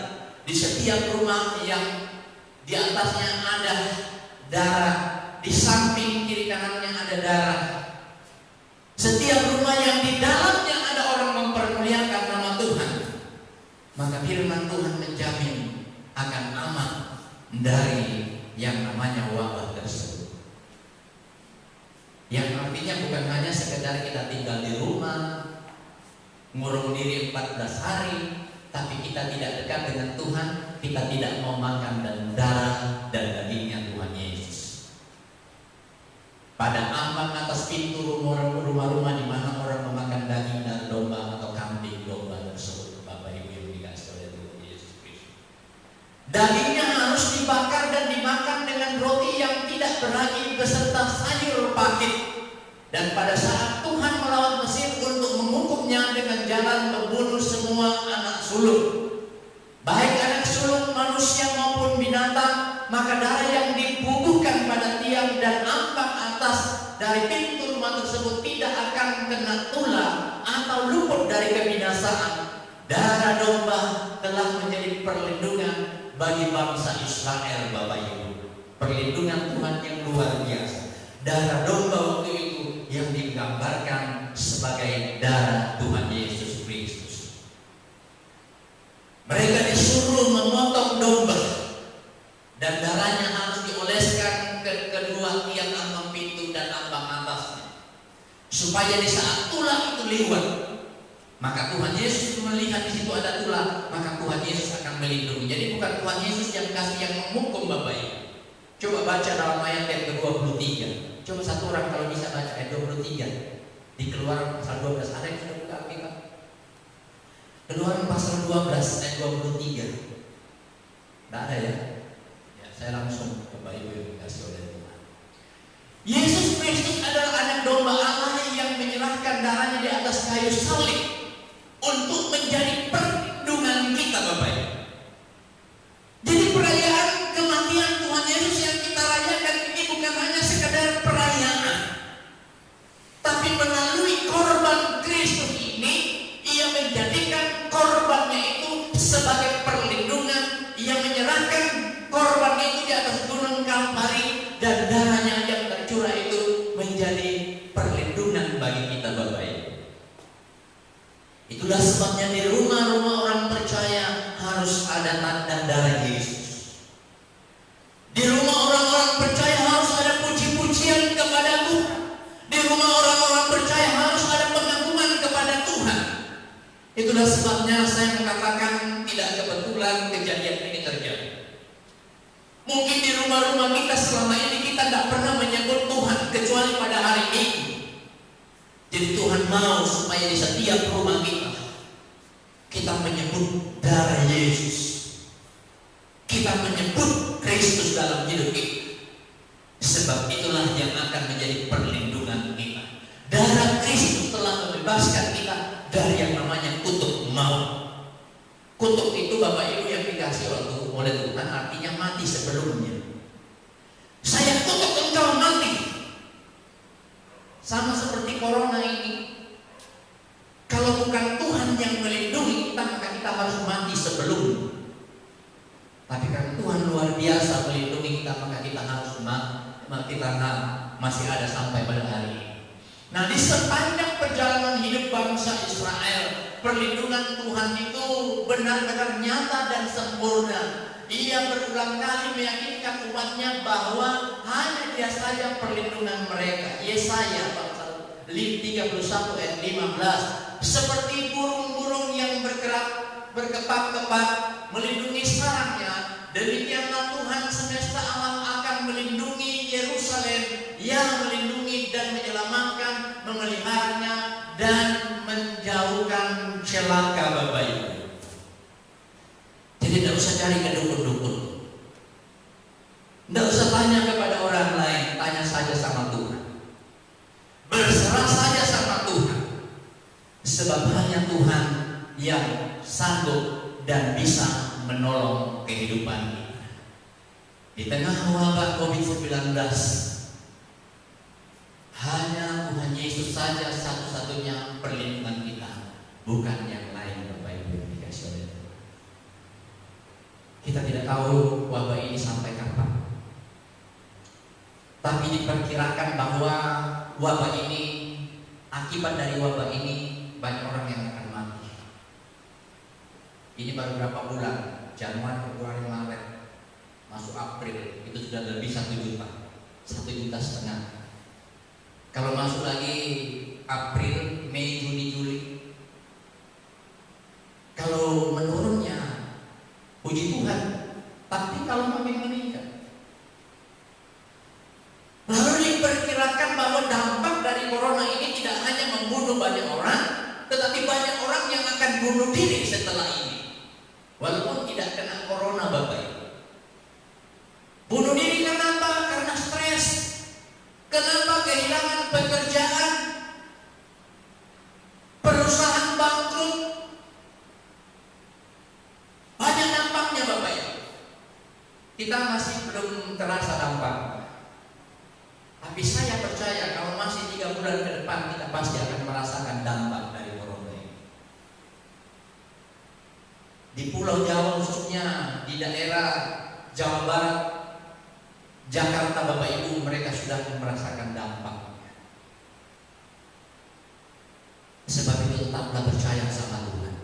Di setiap rumah yang di atasnya ada darah, di samping kiri kanannya ada darah. Setiap rumah yang di dalamnya ada orang mempermuliakan nama Tuhan, maka firman Tuhan menjamin akan aman dari yang namanya wabah tersebut. Yang artinya bukan hanya sekedar kita tinggal di rumah, ngurung diri 14 hari, tapi kita tidak dekat dengan Tuhan, kita tidak mau makan dan darah dan dagingnya Tuhan Yesus. Pada ambang atas pintu rumah-rumah di mana orang memakan daging dan domba atau kambing domba tersebut, Bapak Ibu yang dikasihi oleh Tuhan Yesus Kristus. Dagingnya harus dibakar dan dimakan dengan roti yang tidak beragi beserta sayur pahit. Dan pada saat Tuhan melawan Mesir untuk menghukumnya dengan jalan membunuh semua anak sulung, baik anak sulung manusia maupun binatang, maka darah yang dibubuhkan pada tiang dan ambang atas dari pintu rumah tersebut tidak akan kena tulah atau luput dari kebinasaan. Darah domba telah menjadi perlindungan bagi bangsa Israel, Bapak Ibu. Perlindungan Tuhan yang luar biasa. Darah domba waktu itu yang digambarkan sebagai darah Tuhan Yesus Kristus. Mereka disuruh memotong domba dan darahnya harus dioleskan ke kedua tiang ambang pintu dan ambang atasnya, supaya di saat tulah itu lewat, maka Tuhan Yesus melihat di situ ada tulah, maka Tuhan Yesus akan melindungi. Jadi bukan Tuhan Yesus yang kasih yang menghukum, Bapak Ibu. Coba baca dalam ayat yang ke-23. Coba satu orang kalau bisa baca ayat 23 di Keluaran pasal 12. Ada yang sudah buka Alkitab? Keluaran pasal 12 ayat 23. Tidak ada ya? Ya, saya langsung Bapak Ibu yang dikasih oleh Tuhan. Yesus Kristus adalah anak domba Allah yang menyerahkan darahnya di atas kayu salib untuk menjadi perlindungan kita, Bapak Ibu. Jadi perayaan kematian Tuhan Yesus yang kita rayakan ini bukan hanya sekedar perayaan, tapi melalui korban Kristus ini, Ia menjadikan korbannya itu sebagai perlindungan. Ia menyerahkan korban itu di atas gunung Kalvari, dan darahnya yang tercurah itu menjadi perlindungan bagi kita, Bapak Ibu. Itulah sebabnya di rumah-rumah orang percaya harus ada tanda darah Yesus. Di rumah orang-orang percaya harus ada puji-pujian kepada Tuhan. Di rumah orang-orang percaya harus ada pengagungan kepada Tuhan. Itulah sebabnya saya mengatakan tidak kebetulan kejadian ini terjadi. Mungkin di rumah-rumah kita selama ini kita tidak pernah menyebut Tuhan kecuali pada hari ini. Jadi Tuhan mau supaya di setiap rumah kita menyebut darah Yesus. Kita menyebut Kristus dalam hidup kita. Sebab itulah yang akan menjadi perlindungan kita. Darah Kristus telah membebaskan kita dari yang namanya kutuk maut. Kutuk itu, Bapak Ibu yang dikasih oleh Tuhan, artinya mati sebelumnya. Saya kutuk engkau mati. Sama seperti corona ini. Kalau bukan Tuhan yang melindungi kita, maka kita harus mati sebelumnya. Tapi karena Tuhan luar biasa melindungi kita, maka kita harus masih ada sampai pada hari ini. Nah, di sepanjang perjalanan hidup bangsa Israel perlindungan Tuhan itu benar-benar nyata dan sempurna. Ia berulang kali meyakinkan umatnya bahwa hanya Dia saja perlindungan mereka. Yesaya pasal 31 ayat 15, seperti burung-burung yang berkepak-kepak melindungi sarangnya, demikianlah Tuhan semesta alam akan melindungi Yerusalem, yang melindungi dan menyelamatkan, memeliharanya dan menjauhkan celaka. Bapak Ibu, jadi tidak usah cari ke dukun-dukun, tidak usah tanya kepada orang lain, tanya saja sama Tuhan, berserah saja sama Tuhan, sebab hanya Tuhan yang sanggup dan bisa menolong kehidupan kita. Di tengah wabah COVID-19, hanya Tuhan Yesus saja satu-satunya perlindungan kita, bukan yang lain. Bapak Ibu yang dikasihi oleh Tuhan, kita tidak tahu wabah ini sampai kapan, tapi diperkirakan bahwa wabah ini, akibat dari wabah ini, banyak orang yang akan mati. Ini baru berapa bulan? Januari, Februari, Maret, masuk April, itu sudah lebih 1 juta, 1,5 juta. Kalau masuk lagi April, Mei, Juni, Juli, kalau menurunnya, puji Tuhan, tapi kalau makin meningkat. Lalu diperkirakan bahwa dampak dari corona ini tidak hanya membunuh banyak orang, tetapi banyak orang yang akan bunuh diri setelah ini, walaupun tidak kena corona. Bapak Ibu, bunuh diri kenapa? Karena stres. Kenapa? Kehilangan pekerjaan, perusahaan bangkrut, banyak dampaknya. Bapak Ibu, kita masih belum terasa dampak, tapi saya percaya kalau masih 3 bulan ke depan, kita pasti akan merasakan dampak dari corona ini. Di Pulau Jawa khususnya, di daerah Jawa Barat, Jakarta, Bapak Ibu, mereka sudah merasakan dampaknya. Sebab itu tetaplah percaya sama Tuhan,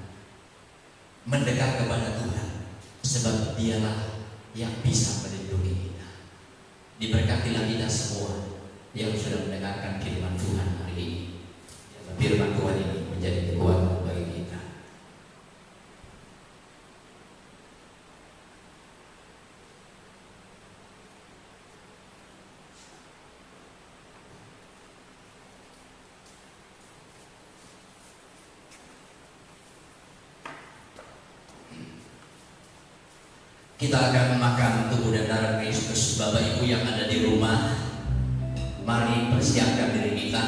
mendekat kepada Tuhan, sebab Dialah yang bisa melindungi kita. Diberkatilah kita semua yang sudah mendengarkan firman Tuhan hari ini. Firman Tuhan ini menjadi kekuatan bagi kita. Kita akan makan tubuh dan darah Kristus. Bapak Ibu yang ada di rumah, mari persiapkan diri kita.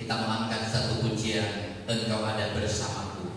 Kita mengangkat satu pujian, Engkau ada bersamaku.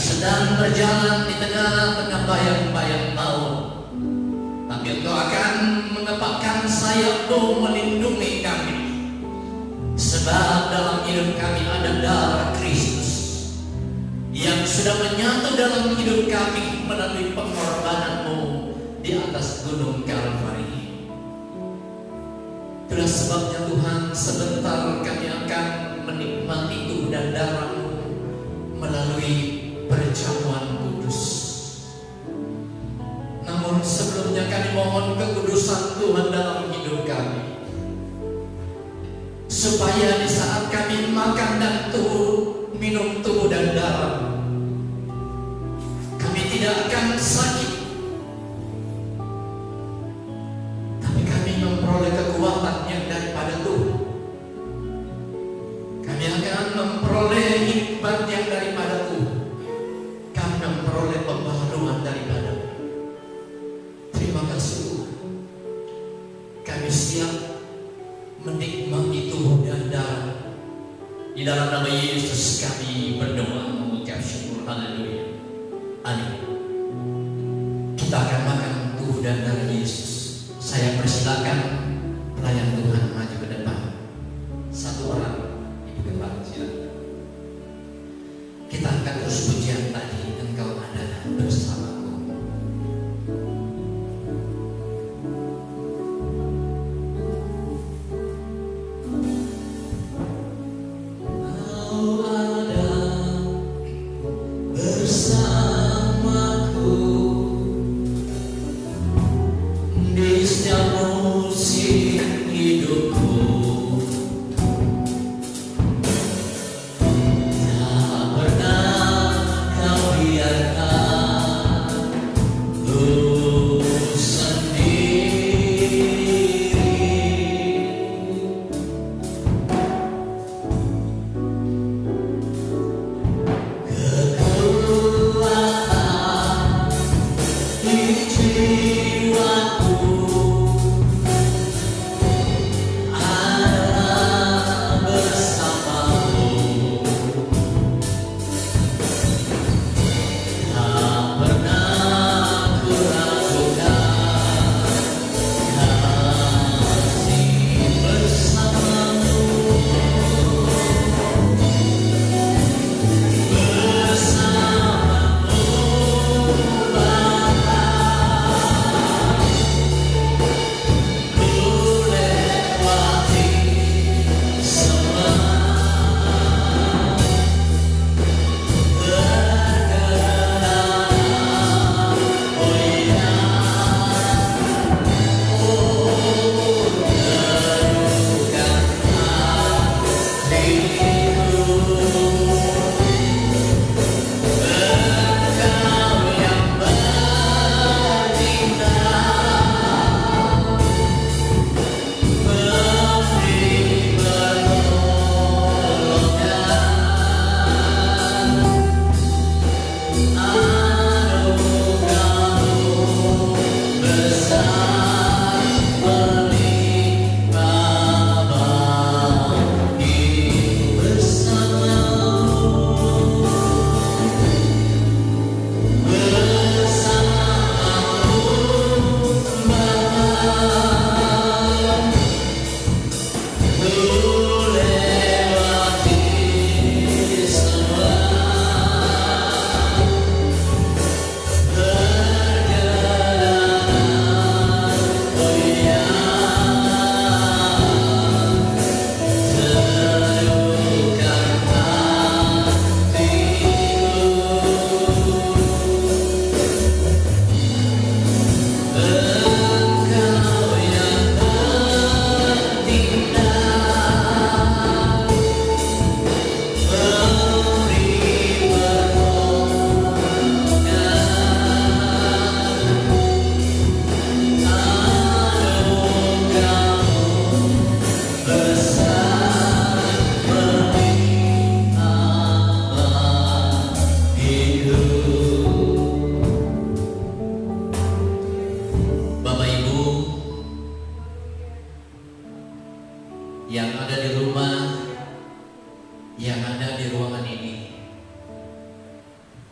sedang berjalan di tengah-tengah bayang-bayang maut, tapi Engkau akan mengepakkan sayap-Mu melindungi kami. Sebab dalam hidup kami ada darah Kristus yang sudah menyatu dalam hidup kami melalui pengorbanan-Mu di atas gunung Kalvari. Itulah sebabnya Tuhan, sebentar kami akan menikmati tubuh dan darah-Mu melalui perjamuan kudus. Namun sebelumnya kami mohon kekudusan Tuhan dalam hidup kami, supaya di saat kami makan dan minum tubuh dan darah, kami tidak akan sakit, tapi kami memperoleh kekuatan yang daripada Tuhan. Kami akan memperoleh hikmat yang daripada Tuhan. Kami memperoleh pembaharuan daripada. Terima kasih Tuhan. Kami siap menikmati tubuh dan darah. Di dalam nama Yesus kami berdoa mengucap syukur. Haleluya. Amin. Kita akan makan tubuh dan darah Yesus. Saya persilakan pelayan Tuhan maju ke depan. Satu orang di depan, silakan. Kita akan terus pujian tadi, Engkau adalah bersamaku.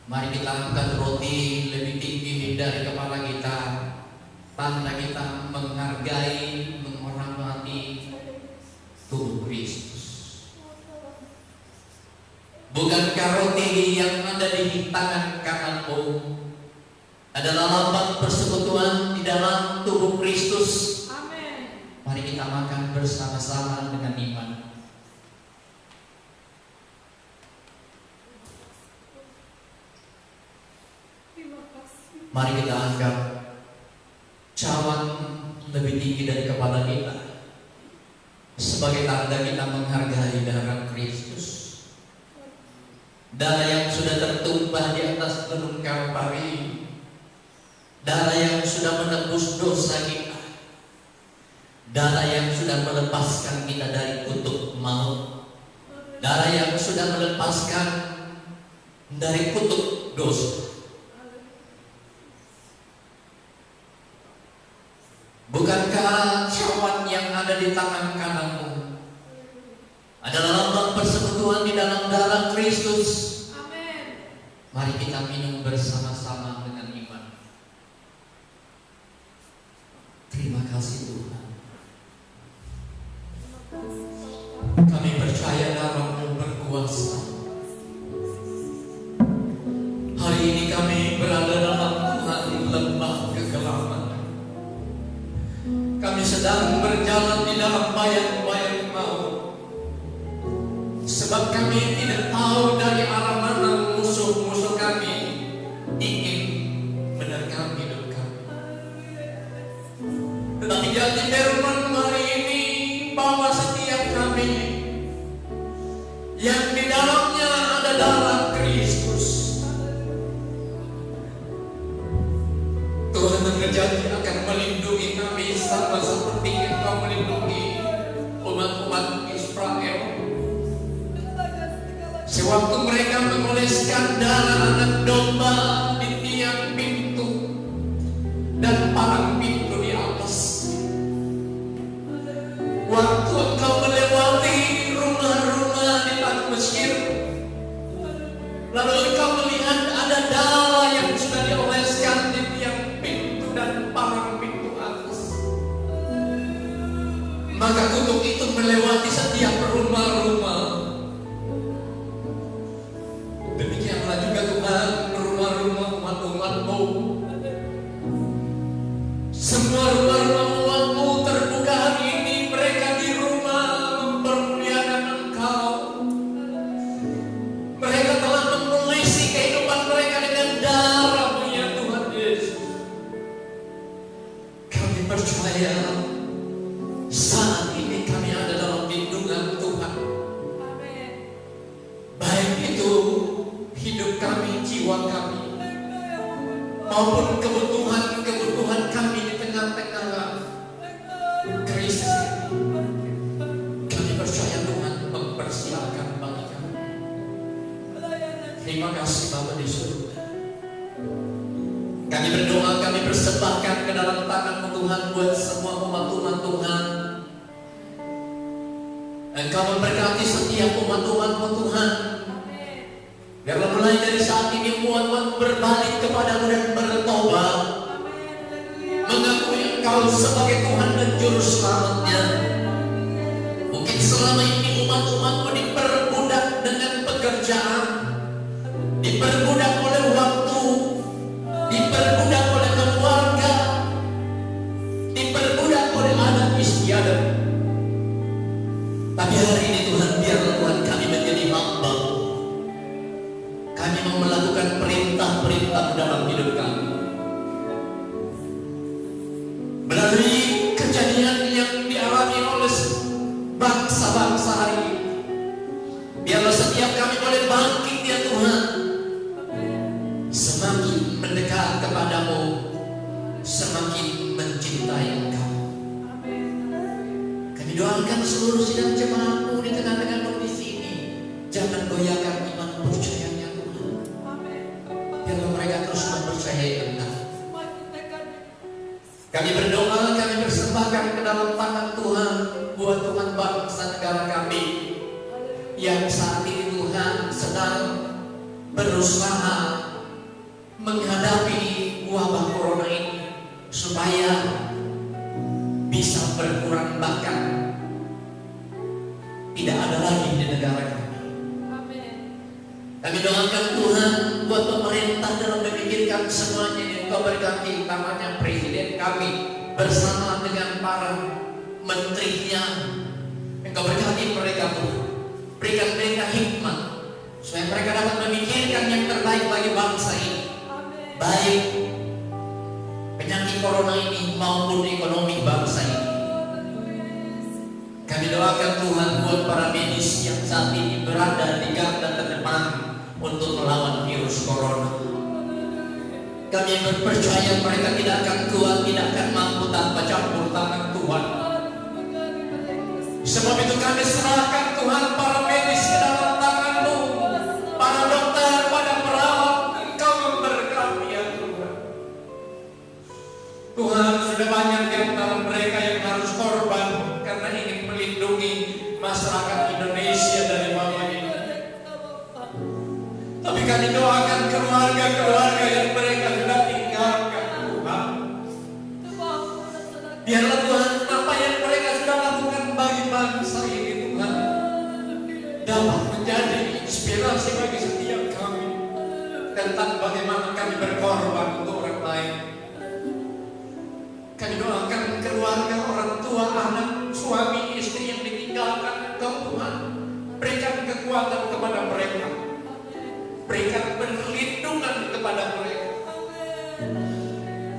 Mari kita angkat roti lebih tinggi dari kepala kita, tanda kita menghargai, menghormati tubuh Kristus. Bukankah roti yang ada di tangan kananmu adalah lambang persekutuan di dalam tubuh Kristus? Amin. Mari kita makan bersama-sama dengan iman. Mari kita angkat cawan lebih tinggi dari kepala kita sebagai tanda kita menghargai darah Kristus, darah yang sudah tertumpah di atas gunung Kalvari, darah yang sudah menebus dosa kita, darah yang sudah melepaskan kita dari kutuk maut, darah yang sudah melepaskan dari kutuk dosa. Bukankah cawan yang ada di tangan kananmu adalah lambang persekutuan di dalam darah Kristus? Amin. Mari kita minum bersama-sama dengan iman. Terima kasih Tuhan. Kami percaya darah-Mu berkuasa. Hari ini kami berada dalam Tuhan lembah kegelapan. Kami sedang berjalan di dalam bayang-bayang maut, sebab kami tidak tahu dari arah mana musuh-musuh kami ingin menerkam hidup kami. Tetapi janji firman hari ini bahwa setiap kami yang di dalamnya ada darah Kristus, Tuhan berjanji akan melindungi kami sama seperti Engkau melindungi umat-umat Israel. Sewaktu mereka mengoleskan darah anak domba di tiang pintu dan palang pintu di atas, waktu Engkau melewati rumah-rumah di tanah Mesir, lalu Engkau melihat ada darah yang sudah dioleskan di tiang pintu dan palang pintu atas, maka kutuk itu melewati setiap rumah-rumah. Demikianlah juga Tuhan, rumah-rumah umat-umat-Mu, semua rumah-rumah umat-Mu terbuka hari ini. Mereka di rumah mempermuliakan Engkau. Mereka telah memulisi kehidupan mereka dengan darah-Mu ya Tuhan Yesus. Kami percaya saat ini kami ada dalam lindungan Tuhan. Amin. Baik itu hidup kami, jiwa kami, maupun kebutuhan kami di tengah-tengah krisis ini. Kami percaya Tuhan mempersiapkan bagi kami. Terima kasih Bapa di surga. Kami berdoa, kami persembahkan ke dalam tangan-Mu Tuhan buat semua umat-umat Tuhan. Engkau memberkati setiap umat-umat-Mu Tuhan. Biarlah mulai dari saat ini umat-Mu berbalik kepadamu dan bertobat, mengakui Engkau sebagai Tuhan dan Juru Selamatnya. Mungkin selama ini umat-umat-Mu diperbudak dengan pekerjaan, diperbudak oleh waktu, diperbudak oleh keluarga, diperbudak oleh adat istiadat. Tapi hari ini Tuhan, biarlah Tuhan kami menjadi hamba. Kami mau melakukan perintah-perintah dalam hidup kami. Melalui kejadian yang dialami oleh bangsa-bangsa hari ini, biarlah setiap kami boleh bangkit ya Tuhan, semakin mendekat kepadamu, semakin mencintai Engkau. Kami doakan seluruh sidang jemaat-Mu di tengah-tengah kondisi ini, jangan goyahkan iman percayanya Tuhan. Biarlah mereka terus mempercayai Engkau. Kami berdoa, kami persembahkan ke dalam tangan Tuhan buat Tuhan bangsa negara kami yang saat ini Tuhan sedang berusaha menghadapi wabah corona ini supaya bisa berkurang, bahkan tidak ada lagi di negara kami. Kami doakan Tuhan buat pemerintah dalam memikirkan semuanya yang Engkau berkati, utamanya presiden kami bersama dengan para menterinya. Engkau berkati mereka Tuhan, berikan mereka hikmat supaya mereka dapat memikirkan yang terbaik bagi bangsa ini, baik penyakit corona ini maupun ekonomi bangsa ini. Kami doakan Tuhan buat para medis yang saat ini berada di garda terdepan untuk melawan virus corona. Kami berpercaya mereka tidak akan kuat, tidak akan mampu tanpa campur tangan Tuhan. Sebab itu kami serahkan Tuhan para medis ke dalam tangan-Mu, para dokter, para perawat. Engkau memberkati ya Tuhan. Tuhan, sudah banyak di antara mereka yang harus korban karena ingin melindungi masyarakat Indonesia dari wabah ini. Tapi kami doakan keluarga-keluarga yang mereka sudah tinggalkan Tuhan. Biarlah Tuhan, apa yang mereka sudah lakukan bagi bangsa ini Tuhan dapat menjadi inspirasi bagi setiap kami tentang bagaimana kami berkorban untuk orang lain. Kami doakan keluarga, orang tua, anak, suami, istri yang ditinggalkan Engkau Tuhan, berikan kekuatan kepada mereka, berikan perlindungan kepada mereka.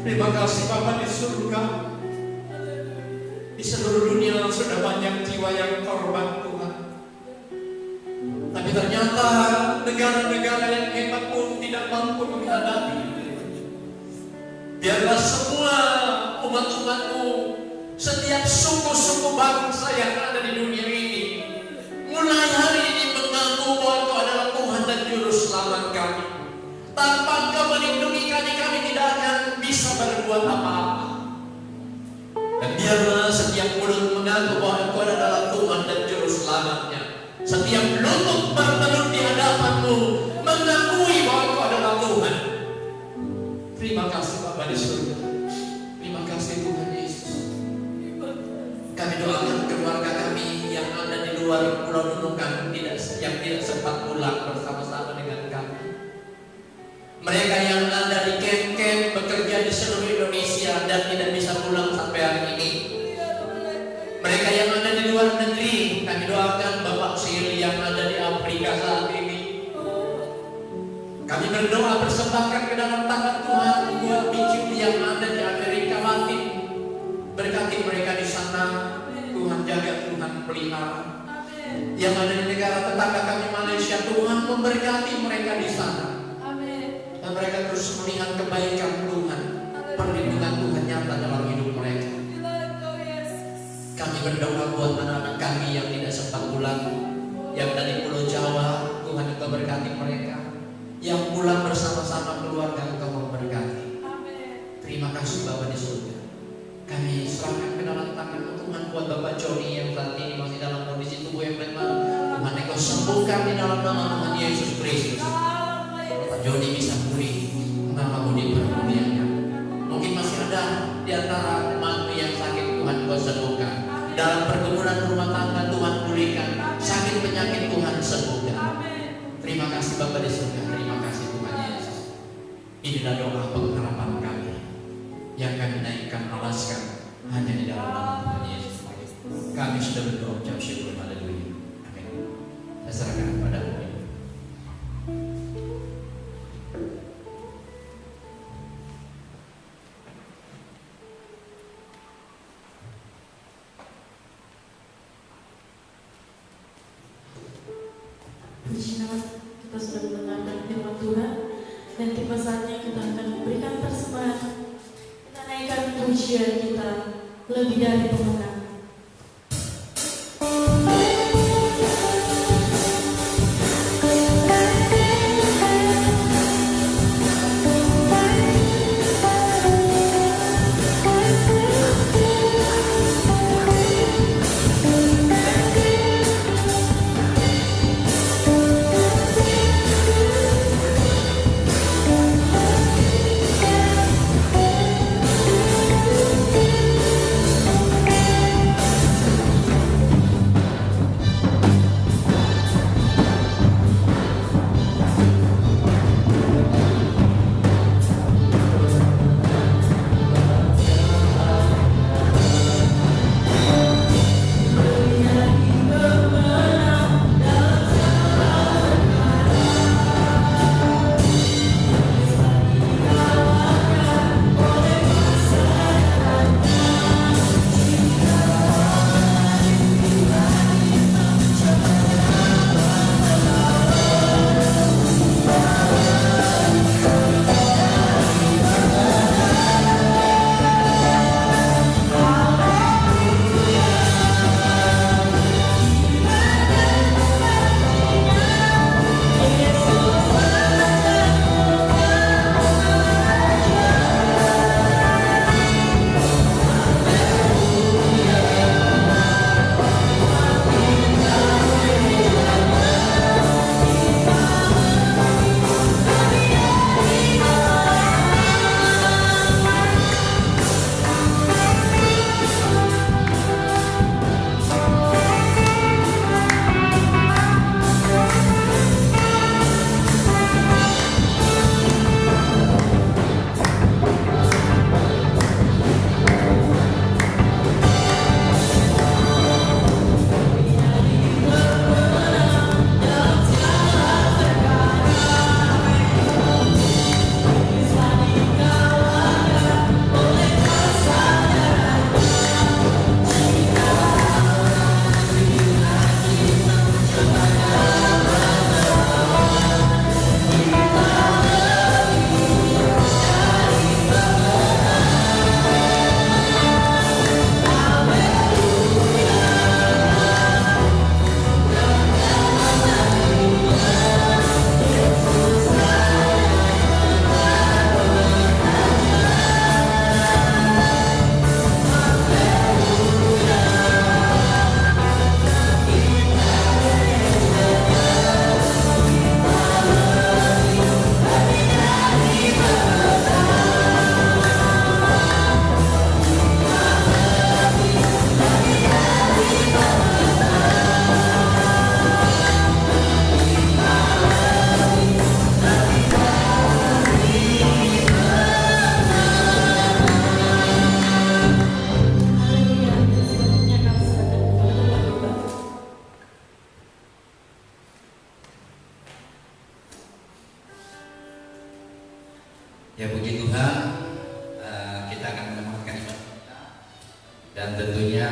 Terima kasih Bapa di surga. Di seluruh dunia sudah banyak jiwa yang korban Tuhan, tapi ternyata negara-negara yang hebat pun tidak mampu menghadapi. Biarlah semua umat-umat-Mu, setiap suku-suku bangsa yang ada di dunia ini, mulai hari ini mengaku bahwa Engkau adalah Tuhan dan Juru Selamat kami. Tanpa Engkau melindungi kami, kami tidak akan bisa berbuat apa-apa. Dan biarlah setiap mulut mengaku bahwa Engkau adalah Tuhan dan Juru Selamatnya. Setiap lutut bertelut di hadapan-Mu mengakui bahwa Engkau adalah Tuhan. Terima kasih Bapa di surga. Terima kasih Tuhan Yesus. Kami doakan keluarga kami yang ada di luar Pulau Nunukan yang tidak sempat pulang bersama-sama dengan kami. Mereka yang ada di camp-camp bekerja di seluruh Indonesia dan tidak bisa pulang sampai hari ini. Mereka yang ada di luar negeri, kami doakan Bapak Siri yang ada di Afrika saat ini. Kami berdoa persembahkan ke dalam tangan Tuhan buat bicu yang ada di Amerika Latin. Berkati mereka di sana, Tuhan jaga, Tuhan pelihara. Yang ada di negara tetangga kami Malaysia, Tuhan memberkati mereka di sana. Dan mereka terus melihat kebaikan Tuhan, perlindungan Tuhan nyata dalam hidup mereka. Kami berdoa buat anak-anak kami yang tidak sempat pulang, yang dari Pulau Jawa, Tuhan Engkau berkati mereka. Yang pulang bersama-sama keluarga Engkau memberkati. Terima kasih Bapa di surga. Kami serahkan ke dalam tangan Tuhan buat Bapak Joni yang saat ini masih dalam kondisi tubuh yang lemah. Tuhan Engkau sembuhkan di dalam nama Tuhan Yesus Kristus. Bapak Joni bisa pulih, nama-Mu dipermuliakan. Mungkin masih ada di antara teman yang sakit, Tuhan Engkau sembuhkan. Dalam pergumulan rumah tangga Tuhan pulihkan, sakit penyakit Tuhan sembuhkan. Terima kasih Bapa di surga. Terima kasih Tuhan Yesus. Inilah doa pengharapan kami yang kami naikkan, alaskan hanya di dalam nama Tuhan Yesus. Kami sudah berdoa, ucap syukur. Haleluya. Amin. Saya serahkan kepada-Mu. Puji nama, kita sudah mendengarkan firman Tuhan, dan tiba saatnya kita akan memberikan persembahan. Kita naikkan pujian kita lebih dari pemenang. Ya puji Tuhan, kita akan menemukan ibadah kita. Dan tentunya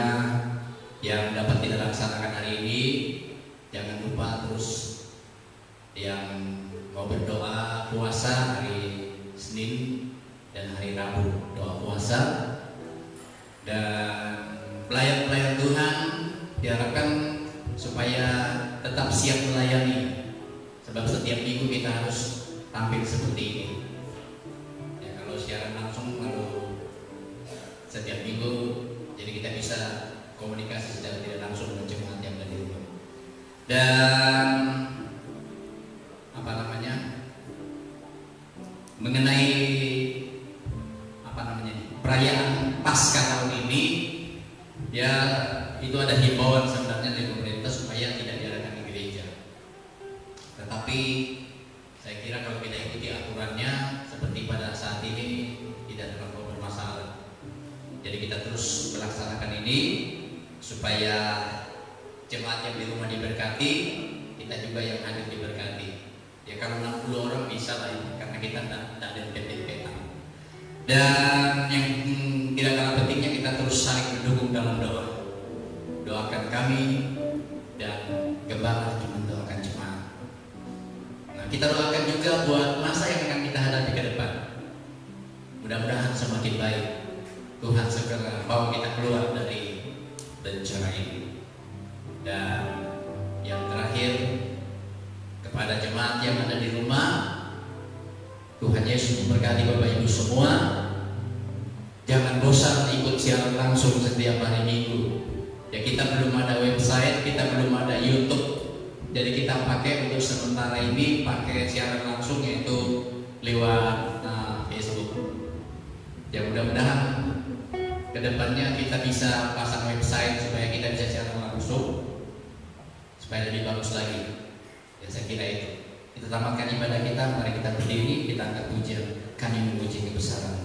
yang dapat kita laksanakan hari ini, jangan lupa terus yang mau berdoa puasa hari Senin dan hari Rabu doa puasa. Dan pelayan-pelayan Tuhan diharapkan supaya tetap siap melayani, sebab setiap minggu kita harus tampil seperti ini. Ya, kalau siaran langsung, kalau setiap minggu, jadi kita bisa komunikasi secara tidak langsung dengan jemaat yang ada di rumah. Dan mengenai perayaan Paskah tahun ini, ya itu ada himbauan sebenarnya dari pemerintah supaya tidak diadakan di gereja. Tetapi saya kira kalau kita ikuti aturannya seperti pada saat ini tidak terlalu bermasalah. Jadi kita terus melaksanakan ini supaya jemaat yang di rumah diberkati, kita juga yang hadir diberkati. Ya kalau 60 orang bisa lah ya, karena kita tidak ada peta. Dan yang tidak kalah pentingnya, kita terus saling mendukung dalam doa. Doakan kami dan gembala mendoakan jemaat. Nah, kita doakan juga buat masa yang akan kita hadapi ke depan. Mudah-mudahan semakin baik. Tuhan segera bawa kita keluar dari bencana ini. Dan yang terakhir, kepada jemaat yang ada di rumah, Tuhan Yesus memberkati Bapak Ibu semua. Jangan bosan ikut siaran langsung setiap hari Minggu. Ya, kita belum ada website, kita belum ada YouTube. Jadi kita pakai untuk sementara ini pakai siaran langsung, yaitu lewat Facebook. Ya, mudah-mudahan kedepannya kita bisa pasang website supaya kita bisa siaran langsung, supaya lebih bagus lagi. Ya, saya kira itu tamatkan ibadah kita. Mari kita berdiri, kita angkat pujian, kami memuji kebesaran.